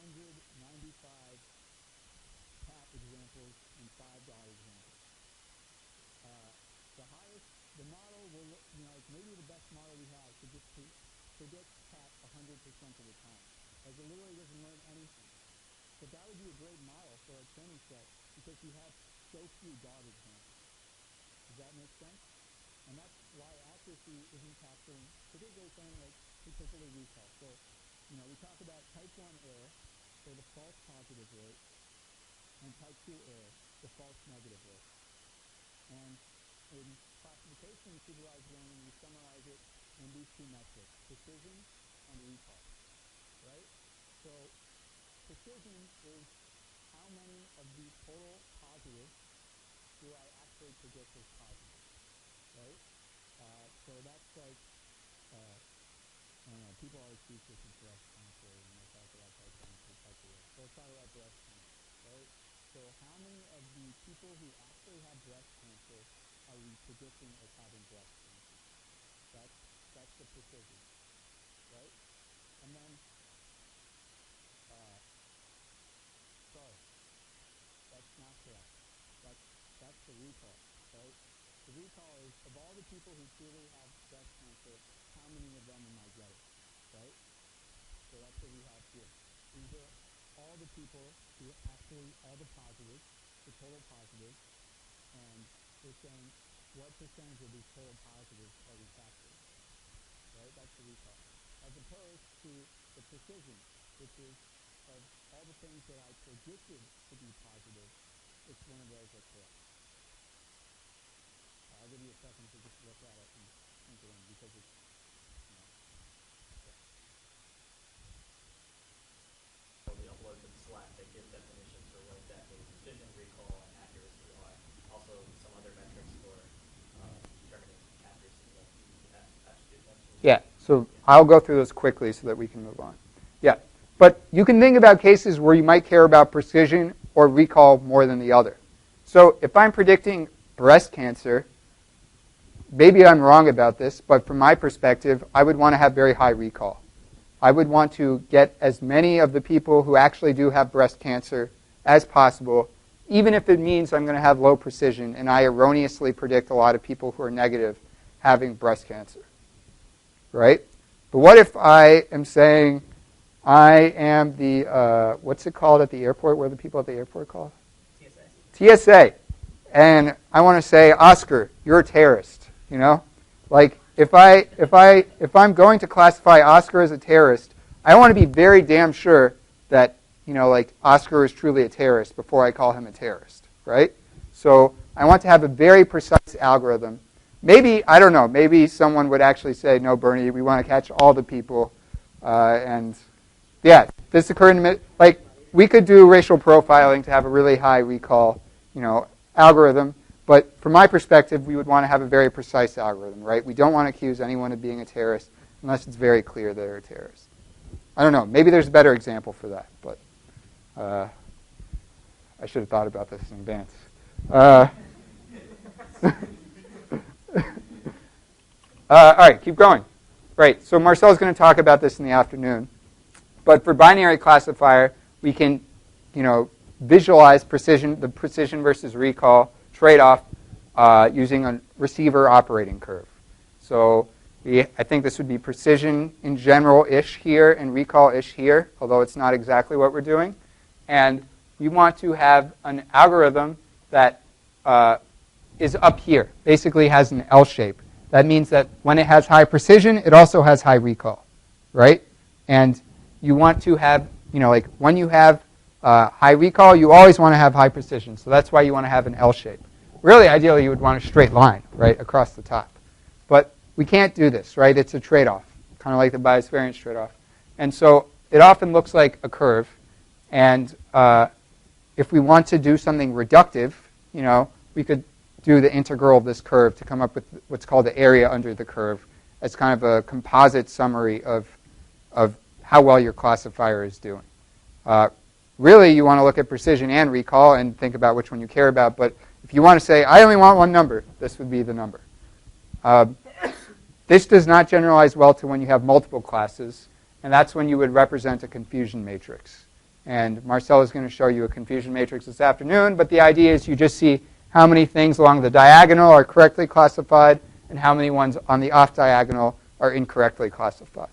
cat examples and $5 examples. The model will, maybe the best model we have could just predict cat 100% of the time. Like it literally doesn't learn anything. But that would be a great model for our training set because we have so few dog examples. Does that make sense? And that's why accuracy isn't capturing particularly something like particular recall. So, we talk about type 1 error, or the false positive rate, and type 2 error, the false negative rate. And in classification and supervised learning, we summarize it in these two metrics, precision and recall, right? So precision is how many of the total positives do I actually predict as positive, right? So that's like, I don't know, people always teach this in breast cancer when they talk about type 1 and type 2. So let's talk about breast cancer, right? So how many of the people who actually have breast cancer are we predicting as having breast cancer? That's the precision, right? And then, sorry, that's not correct. That's the recall, right? The recall is, of all the people who truly have breast cancer, how many of them am I getting, right? So that's what we have here. These are all the people who actually, all the positives, the total positives, and we're saying what percentage of these total positives are we capturing, right? That's the recall. As opposed to the precision, which is of all the things that I predicted to be positive, which one of those are correct. I'll give you a second to just look at it and think it in because it's, We upload to the Slack that give definitions for what exactly precision, recall, and accuracy are. Also, some other metrics for determining accuracy that you attribute them to. Yeah, so I'll go through those quickly so that we can move on. Yeah, but you can think about cases where you might care about precision or recall more than the other. So if I'm predicting breast cancer, maybe I'm wrong about this, but from my perspective, I would want to have very high recall. I would want to get as many of the people who actually do have breast cancer as possible, even if it means I'm going to have low precision and I erroneously predict a lot of people who are negative having breast cancer, right? But what if I am saying I am the, what's it called at the airport? What are the people at the airport called? TSA. And I want to say, Oscar, you're a terrorist. Like if I'm going to classify Oscar as a terrorist, I want to be very damn sure that like Oscar is truly a terrorist before I call him a terrorist, right? So I want to have a very precise algorithm. Maybe, I don't know, maybe someone would actually say, no, Bernie, we want to catch all the people. And yeah, this occurred in like we could do racial profiling to have a really high recall, algorithm. But from my perspective, we would want to have a very precise algorithm, right? We don't want to accuse anyone of being a terrorist unless it's very clear they're a terrorist. I don't know. Maybe there's a better example for that, but I should have thought about this in advance. All right, keep going. Right, so Marcel's going to talk about this in the afternoon. But for binary classifier, we can, visualize the precision versus recall trade-off using a receiver operating curve. So I think this would be precision in general-ish here and recall-ish here, although it's not exactly what we're doing. And we want to have an algorithm that is up here, basically has an L shape. That means that when it has high precision, it also has high recall, right? And you want to have, like when you have high recall, you always want to have high precision. So that's why you want to have an L shape. Really, ideally, you would want a straight line, right, across the top. But we can't do this, right? It's a trade-off, kind of like the bias-variance trade-off. And so it often looks like a curve. And if we want to do something reductive, we could do the integral of this curve to come up with what's called the area under the curve as kind of a composite summary of how well your classifier is doing. Really, you want to look at precision and recall and think about which one you care about. But if you want to say, I only want one number, this would be the number. This does not generalize well to when you have multiple classes, and that's when you would represent a confusion matrix. And Marcel is going to show you a confusion matrix this afternoon, but the idea is you just see how many things along the diagonal are correctly classified and how many ones on the off diagonal are incorrectly classified.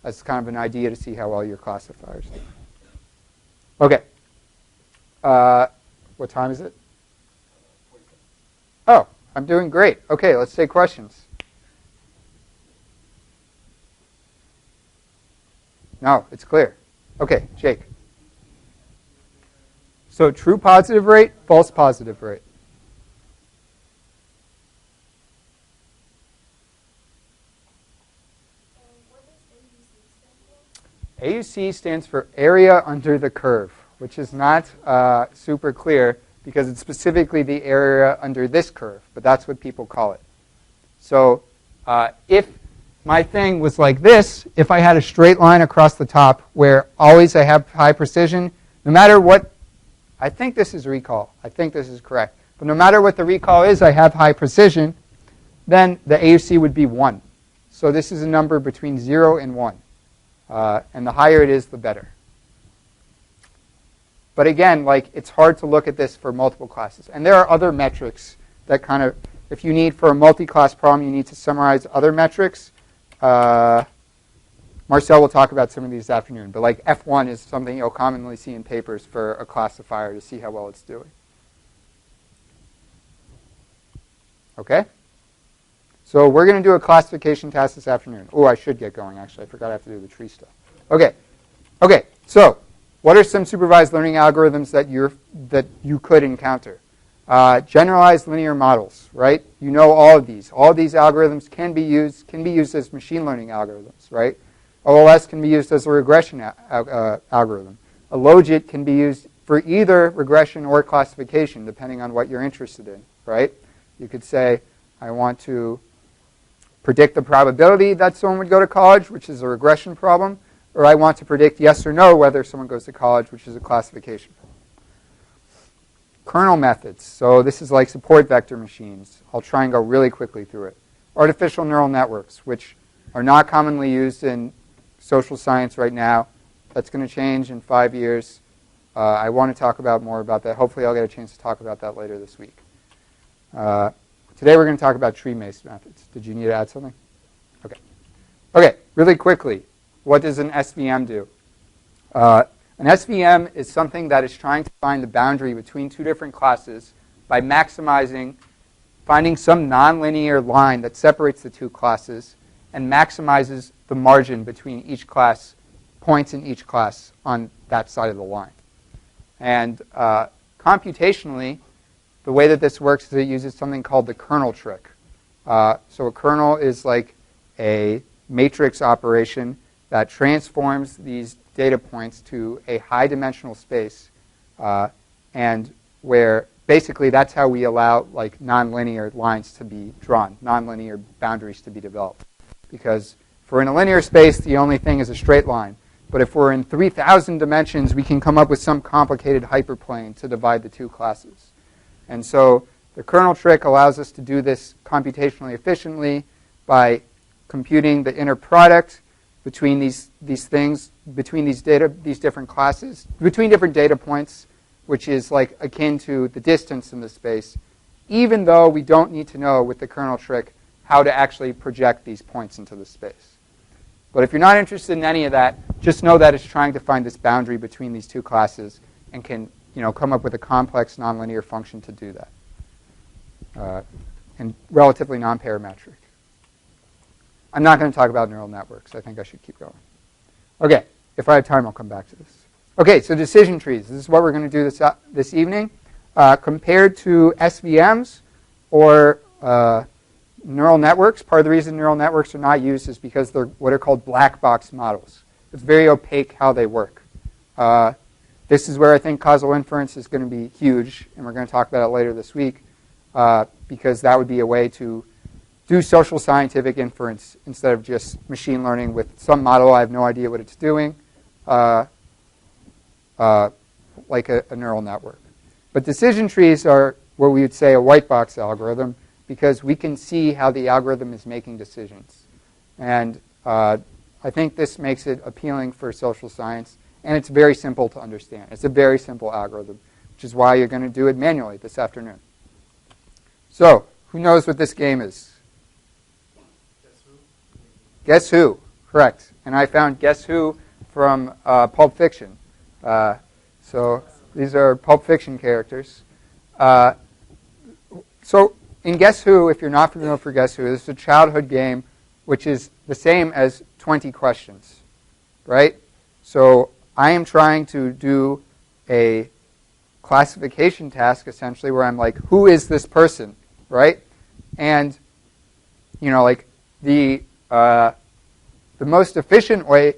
That's kind of an idea to see how well your classifiers do. Okay. What time is it? Oh, I'm doing great. Okay, let's take questions. No, it's clear. Okay, Jake. So true positive rate, false positive rate. What does AUC stand for? AUC stands for area under the curve, which is not super clear because it's specifically the area under this curve, but that's what people call it. So if my thing was like this, if I had a straight line across the top where always I have high precision, no matter what, I think this is recall. I think this is correct. But no matter what the recall is, I have high precision, then the AUC would be 1. So this is a number between 0 and 1. And the higher it is, the better. But again, it's hard to look at this for multiple classes. And there are other metrics that kind of, if you need for a multi-class problem, you need to summarize other metrics. Marcel will talk about some of these this afternoon. But F1 is something you'll commonly see in papers for a classifier to see how well it's doing. Okay? So we're going to do a classification task this afternoon. Oh, I should get going, actually. I forgot I have to do the tree stuff. Okay. Okay, so what are some supervised learning algorithms that you could encounter? Generalized linear models, right? You know all of these. All of these algorithms can be used as machine learning algorithms, right? OLS can be used as a regression algorithm. A logit can be used for either regression or classification, depending on what you're interested in, right? You could say, I want to predict the probability that someone would go to college, which is a regression problem, or I want to predict yes or no whether someone goes to college, which is a classification problem. Kernel methods. So this is like support vector machines. I'll try and go really quickly through it. Artificial neural networks, which are not commonly used in social science right now. That's going to change in 5 years. I want to talk more about that. Hopefully I'll get a chance to talk about that later this week. Today we're going to talk about tree maze methods. Did you need to add something? Okay. Okay, really quickly. What does an SVM do? An SVM is something that is trying to find the boundary between two different classes by finding some nonlinear line that separates the two classes and maximizes the margin between each class, points in each class on that side of the line. And computationally, the way that this works is it uses something called the kernel trick. So a kernel is like a matrix operation that transforms these data points to a high-dimensional space, and where basically that's how we allow nonlinear lines to be drawn, nonlinear boundaries to be developed. Because if we're in a linear space, the only thing is a straight line. But if we're in 3,000 dimensions, we can come up with some complicated hyperplane to divide the two classes. And so the kernel trick allows us to do this computationally efficiently by computing the inner product between these things, between these different classes, between different data points, which is akin to the distance in the space, even though we don't need to know with the kernel trick how to actually project these points into the space. But if you're not interested in any of that, just know that it's trying to find this boundary between these two classes and can come up with a complex nonlinear function to do that, and relatively non-parametric. I'm not going to talk about neural networks. I think I should keep going. Okay, if I have time, I'll come back to this. Okay, so decision trees. This is what we're going to do this evening. Compared to SVMs or neural networks, part of the reason neural networks are not used is because they're what are called black box models. It's very opaque how they work. This is where I think causal inference is going to be huge, and we're going to talk about it later this week, because that would be a way to do social scientific inference instead of just machine learning with some model I have no idea what it's doing, like a neural network. But decision trees are what we would say a white box algorithm, because we can see how the algorithm is making decisions. And I think this makes it appealing for social science, and it's very simple to understand. It's a very simple algorithm, which is why you're going to do it manually this afternoon. So, who knows what this game is? Guess who? Guess Who, correct. And I found Guess Who from Pulp Fiction. So these are Pulp Fiction characters. So in Guess Who, if you're not familiar with Guess Who, this is a childhood game which is the same as 20 questions, right? So I am trying to do a classification task, essentially, where I'm like, who is this person, right? And, like the most inefficient way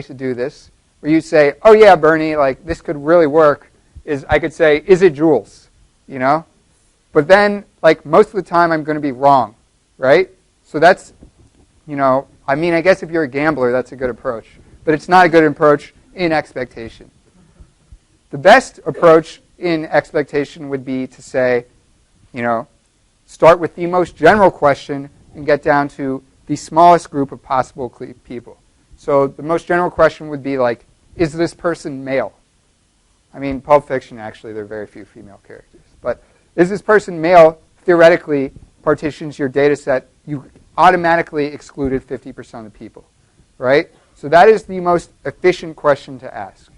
to do this, where you say, oh yeah, Bernie, like this could really work, is I could say, is it Jules, But then, like most of the time, I'm going to be wrong, right? So that's, I guess if you're a gambler, that's a good approach. But it's not a good approach in expectation. The best approach in expectation would be to say, start with the most general question and get down to the smallest group of possible people. So the most general question would be like, is this person male? I mean, Pulp Fiction, actually, there are very few female characters. But is this person male? Theoretically, partitions your data set. You automatically excluded 50% of the people, right? So that is the most efficient question to ask.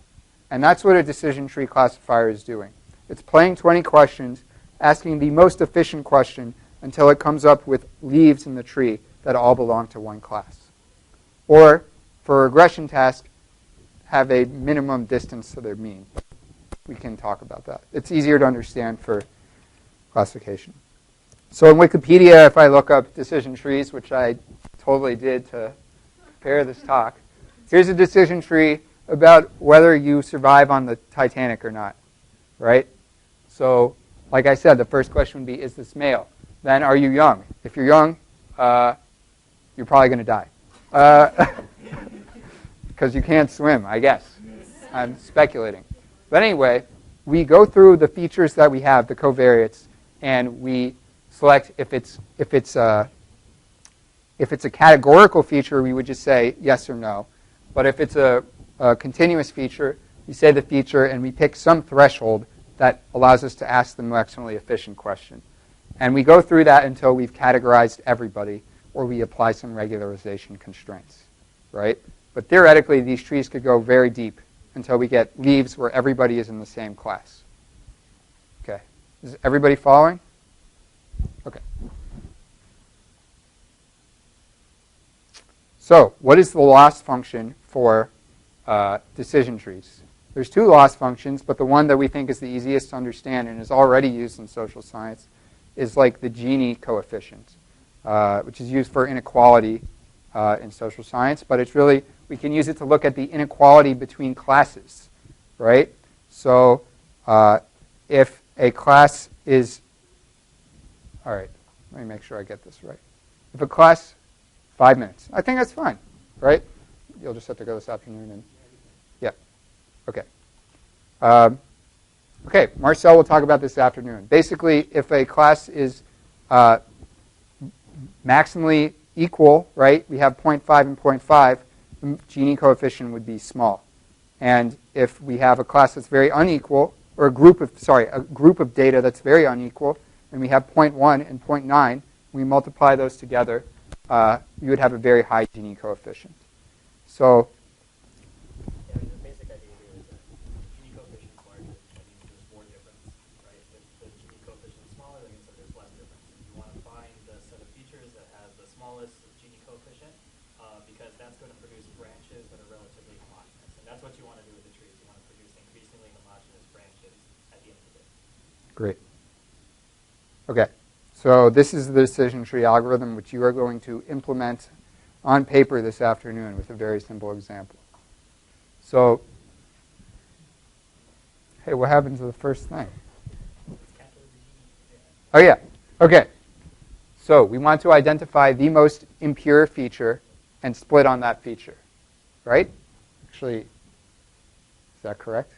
And that's what a decision tree classifier is doing. It's playing 20 questions, asking the most efficient question until it comes up with leaves in the tree that all belong to one class. Or, for a regression task, have a minimum distance to their mean. We can talk about that. It's easier to understand for classification. So in Wikipedia, if I look up decision trees, which I totally did to prepare this talk, here's a decision tree about whether you survive on the Titanic or not, right? So, like I said, the first question would be, is this male? Then, are you young? If you're young, you're probably going to die. Because you can't swim, I guess. I'm speculating. But anyway, we go through the features that we have, the covariates, and we select if it's a categorical feature, we would just say yes or no. But if it's a continuous feature, we say the feature, and we pick some threshold that allows us to ask the maximally efficient question. And we go through that until we've categorized everybody, or we apply some regularization constraints, right? But theoretically, these trees could go very deep until we get leaves where everybody is in the same class. Okay. Is everybody following? Okay. So what is the loss function for decision trees? There's two loss functions, but the one that we think is the easiest to understand and is already used in social science is like the Gini coefficient, which is used for inequality in social science. But it's really, we can use it to look at the inequality between classes, right? So if a class is, all right, let me make sure I get this right. If a class, 5 minutes. I think that's fine, right? You'll just have to go this afternoon and, yeah, okay. Okay, Marcel will talk about this afternoon. Basically, if a class is maximally equal, right, we have 0.5 and 0.5, the Gini coefficient would be small. And if we have a class that's very unequal, or a group of data that's very unequal, and we have 0.1 and 0.9, we multiply those together, you would have a very high Gini coefficient. So, yeah, the basic idea here is that Gini coefficient is larger. That means there's more difference, right? If the Gini coefficient is smaller, that means that there's less difference. You want to find the set of features that has the smallest Gini coefficient because that's going to produce branches that are relatively homogeneous. And that's what you want to do with the trees. You Great. Okay. So this is the decision tree algorithm, which you are going to implement on paper this afternoon with a very simple example. So, hey, what happened to the first thing? Oh, yeah. Okay. So we want to identify the most impure feature and split on that feature, right? Actually, is that correct?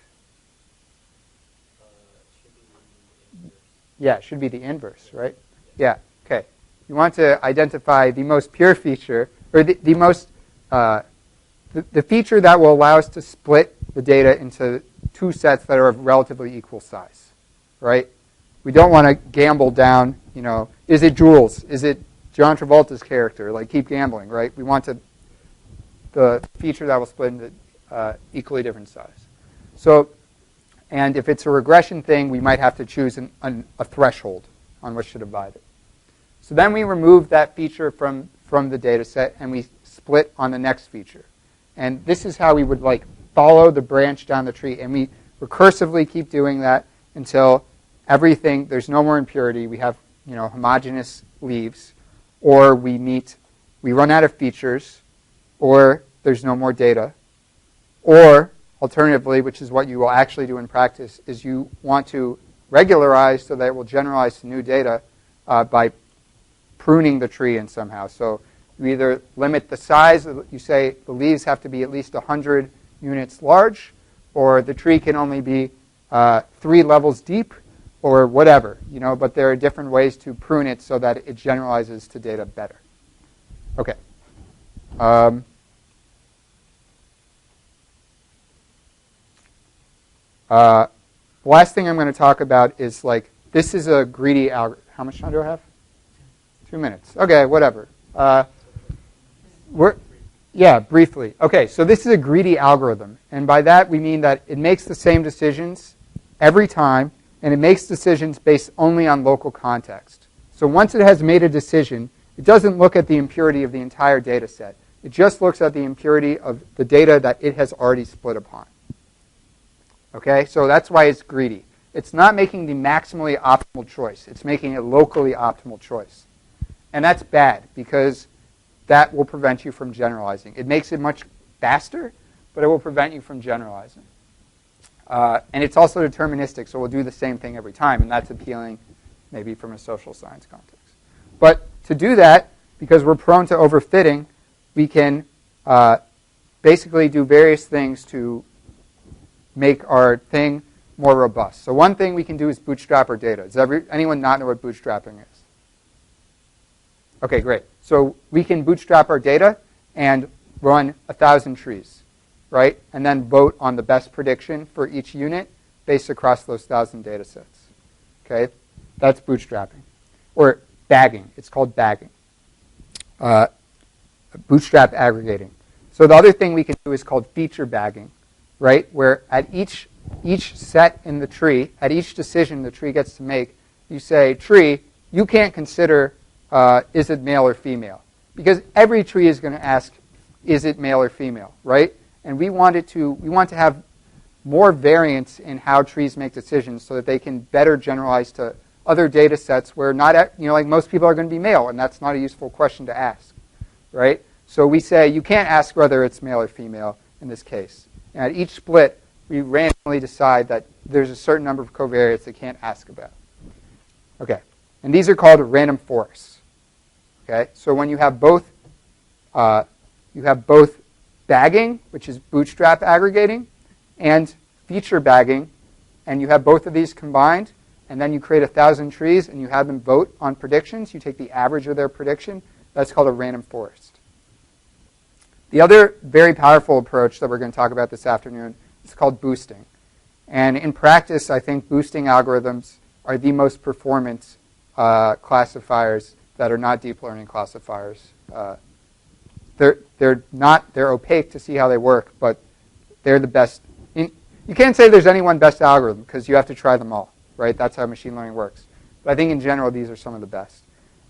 Yeah, it should be the inverse, right? Yeah, okay. You want to identify the most pure feature, or the feature that will allow us to split the data into two sets that are of relatively equal size, right? We don't want to gamble down, is it Jules? Is it John Travolta's character? Like, keep gambling, right? We want the feature that will split into equally different size. So, and if it's a regression thing, we might have to choose a threshold on which to divide it. So then we remove that feature from the data set, and we split on the next feature. And this is how we would follow the branch down the tree. And we recursively keep doing that until there's no more impurity. We have homogeneous leaves, or we run out of features, or there's no more data. Or alternatively, which is what you will actually do in practice, is you want to regularize so that it will generalize to new data by pruning the tree in somehow. So you either limit the size, you say the leaves have to be at least 100 units large, or the tree can only be 3 levels deep, or whatever. But there are different ways to prune it so that it generalizes to data better. Okay. The last thing I'm going to talk about is this is a greedy algorithm. How much time do I have? 2 minutes. Okay, whatever. Briefly. Okay, so this is a greedy algorithm. And by that we mean that it makes the same decisions every time, and it makes decisions based only on local context. So once it has made a decision, it doesn't look at the impurity of the entire data set. It just looks at the impurity of the data that it has already split upon. Okay, so that's why it's greedy. It's not making the maximally optimal choice. It's making a locally optimal choice. And that's bad, because that will prevent you from generalizing. It makes it much faster, but it will prevent you from generalizing. And it's also deterministic, so we'll do the same thing every time, and that's appealing maybe from a social science context. But to do that, because we're prone to overfitting, we can basically do various things to make our thing more robust. So one thing we can do is bootstrap our data. Does anyone not know what bootstrapping is? Okay, great. So we can bootstrap our data and run 1,000 trees, right? And then vote on the best prediction for each unit based across those 1,000 data sets. Okay, that's bootstrapping. Or bagging. It's called bagging. Bootstrap aggregating. So the other thing we can do is called feature bagging, right? Where at each set in the tree, at each decision the tree gets to make, you say, tree, you can't consider is it male or female? Because every tree is going to ask, is it male or female, right? And we want to have more variance in how trees make decisions so that they can better generalize to other data sets where not, most people are going to be male, and that's not a useful question to ask, right? So we say you can't ask whether it's male or female in this case. And at each split, we randomly decide that there's a certain number of covariates they can't ask about. Okay, and these are called random forests. Okay, so when you have both bagging, which is bootstrap aggregating, and feature bagging, and you have both of these combined, and then you create 1,000 trees and you have them vote on predictions. You take the average of their prediction. That's called a random forest. The other very powerful approach that we're going to talk about this afternoon is called boosting. And in practice, I think boosting algorithms are the most performant classifiers that are not deep learning classifiers. They're opaque to see how they work, but they're the best. You can't say there's any one best algorithm because you have to try them all, right? That's how machine learning works. But I think in general, these are some of the best.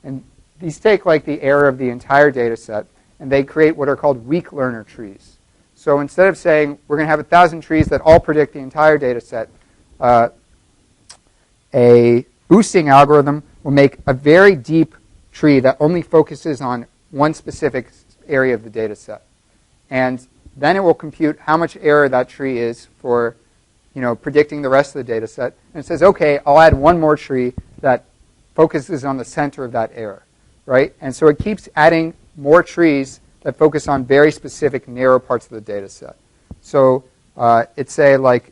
And these take the error of the entire data set, and they create what are called weak learner trees. So instead of saying we're going to have 1,000 trees that all predict the entire data set, a boosting algorithm will make a very deep tree that only focuses on one specific area of the data set. And then it will compute how much error that tree is for predicting the rest of the data set. And it says, okay, I'll add one more tree that focuses on the center of that error, right? And so it keeps adding more trees that focus on very specific narrow parts of the data set. So it's a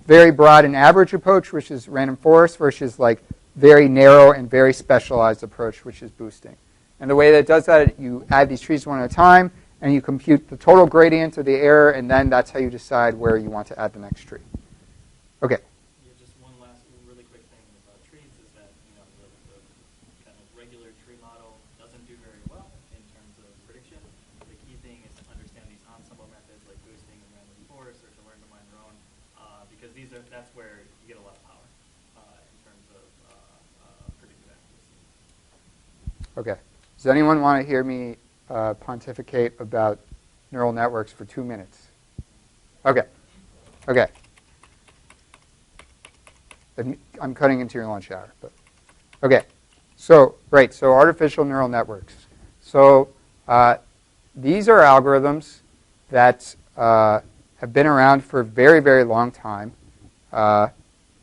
very broad and average approach, which is random forest, versus like very narrow and very specialized approach, which is boosting. And the way that it does that, you add these trees one at a time, and you compute the total gradient of the error, and then that's how you decide where you want to add the next tree. Okay. Yeah, just one last really quick thing about trees is that the kind of regular tree model doesn't do very well in terms of prediction. The key thing is to understand these ensemble methods like boosting and random forest, or to learn to mine your own, because that's where you get a lot of power in terms of predictive accuracy. Okay. Does anyone want to hear me pontificate about neural networks for 2 minutes? Okay. Okay. I'm cutting into your lunch hour. But okay. So, right. So artificial neural networks. So these are algorithms that have been around for a very, very long time.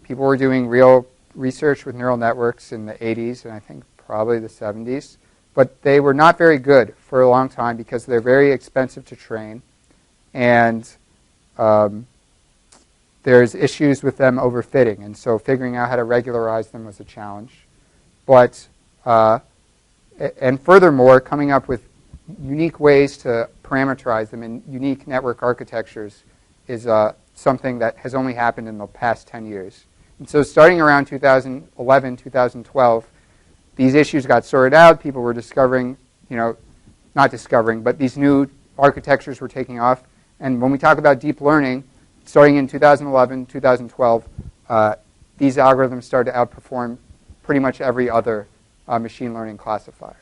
People were doing real research with neural networks in the 80s and I think probably the 70s. But they were not very good for a long time because they're very expensive to train. And there's issues with them overfitting. And so figuring out how to regularize them was a challenge. But, and furthermore, coming up with unique ways to parameterize them in unique network architectures is something that has only happened in the past 10 years. And so starting around 2011, 2012, these issues got sorted out. People were discovering, not discovering, but these new architectures were taking off. And when we talk about deep learning, starting in 2011, 2012, these algorithms started to outperform pretty much every other machine learning classifier.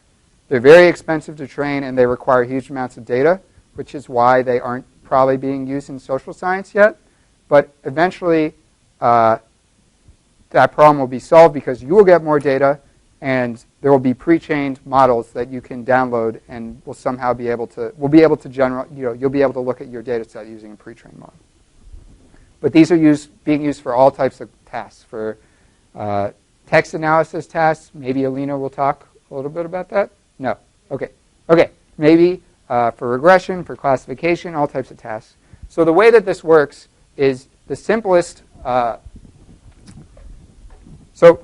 They're very expensive to train, and they require huge amounts of data, which is why they aren't probably being used in social science yet. But eventually, that problem will be solved because you will get more data, and there will be pre-trained models that you can download, and will somehow be able to. You'll be able to look at your data set using a pre-trained model. But these are being used for all types of tasks, for text analysis tasks. Maybe Alina will talk a little bit about that. No. Okay. Okay. Maybe for regression, for classification, all types of tasks. So the way that this works is the simplest. So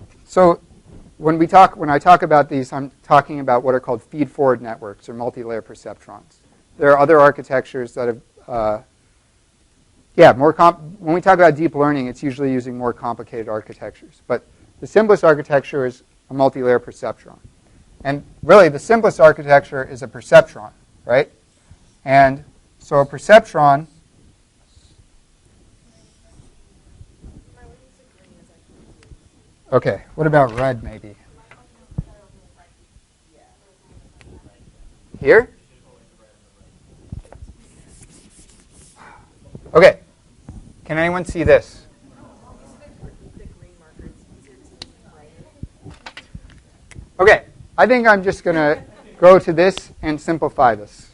when I talk about these, I'm talking about what are called feed-forward networks or multi-layer perceptrons. There are other architectures that have, when we talk about deep learning, it's usually using more complicated architectures. But the simplest architecture is a multi-layer perceptron. And really, the simplest architecture is a perceptron, right? And so a perceptron. Okay, what about red, maybe? Here? Okay. Can anyone see this? Okay, I think I'm just going to go to this and simplify this.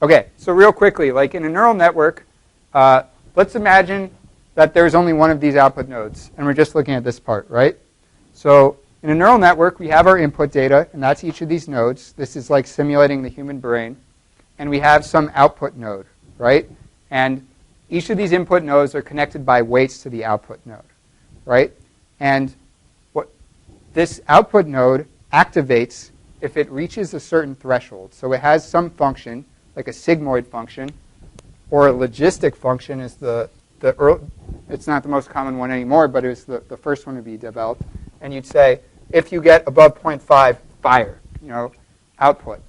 Okay, so real quickly, like in a neural network, let's imagine that there's only one of these output nodes, and we're just looking at this part, right? So in a neural network, we have our input data, and that's each of these nodes. This is like simulating the human brain. And we have some output node, right? And each of these input nodes are connected by weights to the output node, right? And what this output node activates if it reaches a certain threshold. So it has some function, like a sigmoid function, or a logistic function is it's not the most common one anymore, but it was the first one to be developed. And you'd say, if you get above 0.5, fire, output.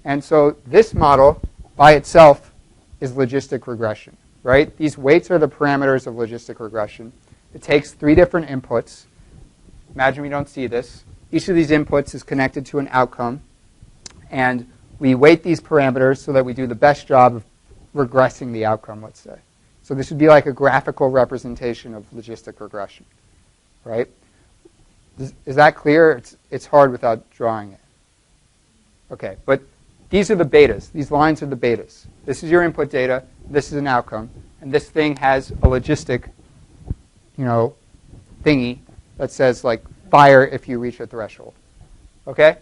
And so this model by itself is logistic regression, right? These weights are the parameters of logistic regression. It takes 3 different inputs. Imagine we don't see this. Each of these inputs is connected to an outcome. And we weight these parameters so that we do the best job of regressing the outcome, let's say. So this would be like a graphical representation of logistic regression, right? Is that clear? It's hard without drawing it. Okay, but these are the betas. These lines are the betas. This is your input data. This is an outcome. And this thing has a logistic, thingy that says, like, fire if you reach a threshold. Okay?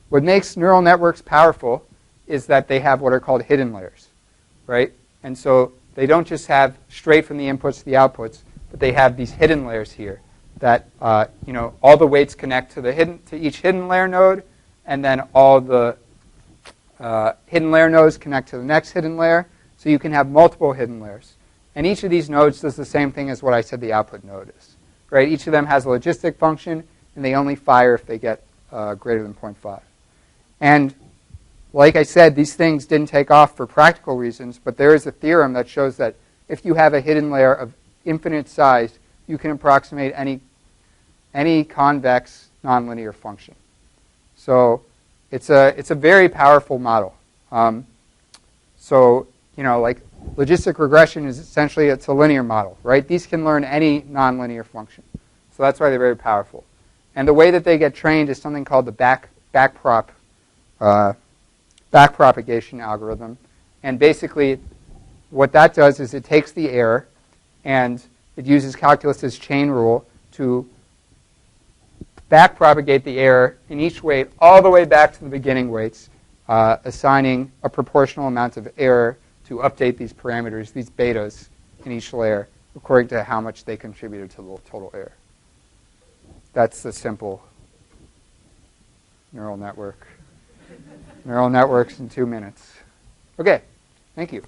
What makes neural networks powerful is that they have what are called hidden layers, right? And so they don't just have straight from the inputs to the outputs, but they have these hidden layers here that, all the weights connect to each hidden layer node, and then all the hidden layer nodes connect to the next hidden layer. So you can have multiple hidden layers. And each of these nodes does the same thing as what I said the output node is. Right? Each of them has a logistic function, and they only fire if they get greater than 0.5. And like I said, these things didn't take off for practical reasons, but there is a theorem that shows that if you have a hidden layer of infinite size, you can approximate any convex nonlinear function. So it's a very powerful model. Like logistic regression is essentially, it's a linear model, right? These can learn any nonlinear function. So that's why they're very powerful. And the way that they get trained is something called the backpropagation algorithm. And basically, what that does is it takes the error and it uses calculus's chain rule to backpropagate the error in each weight all the way back to the beginning weights, assigning a proportional amount of error to update these parameters, these betas, in each layer according to how much they contributed to the total error. That's the simple neural network. Neural networks in 2 minutes. Okay, thank you.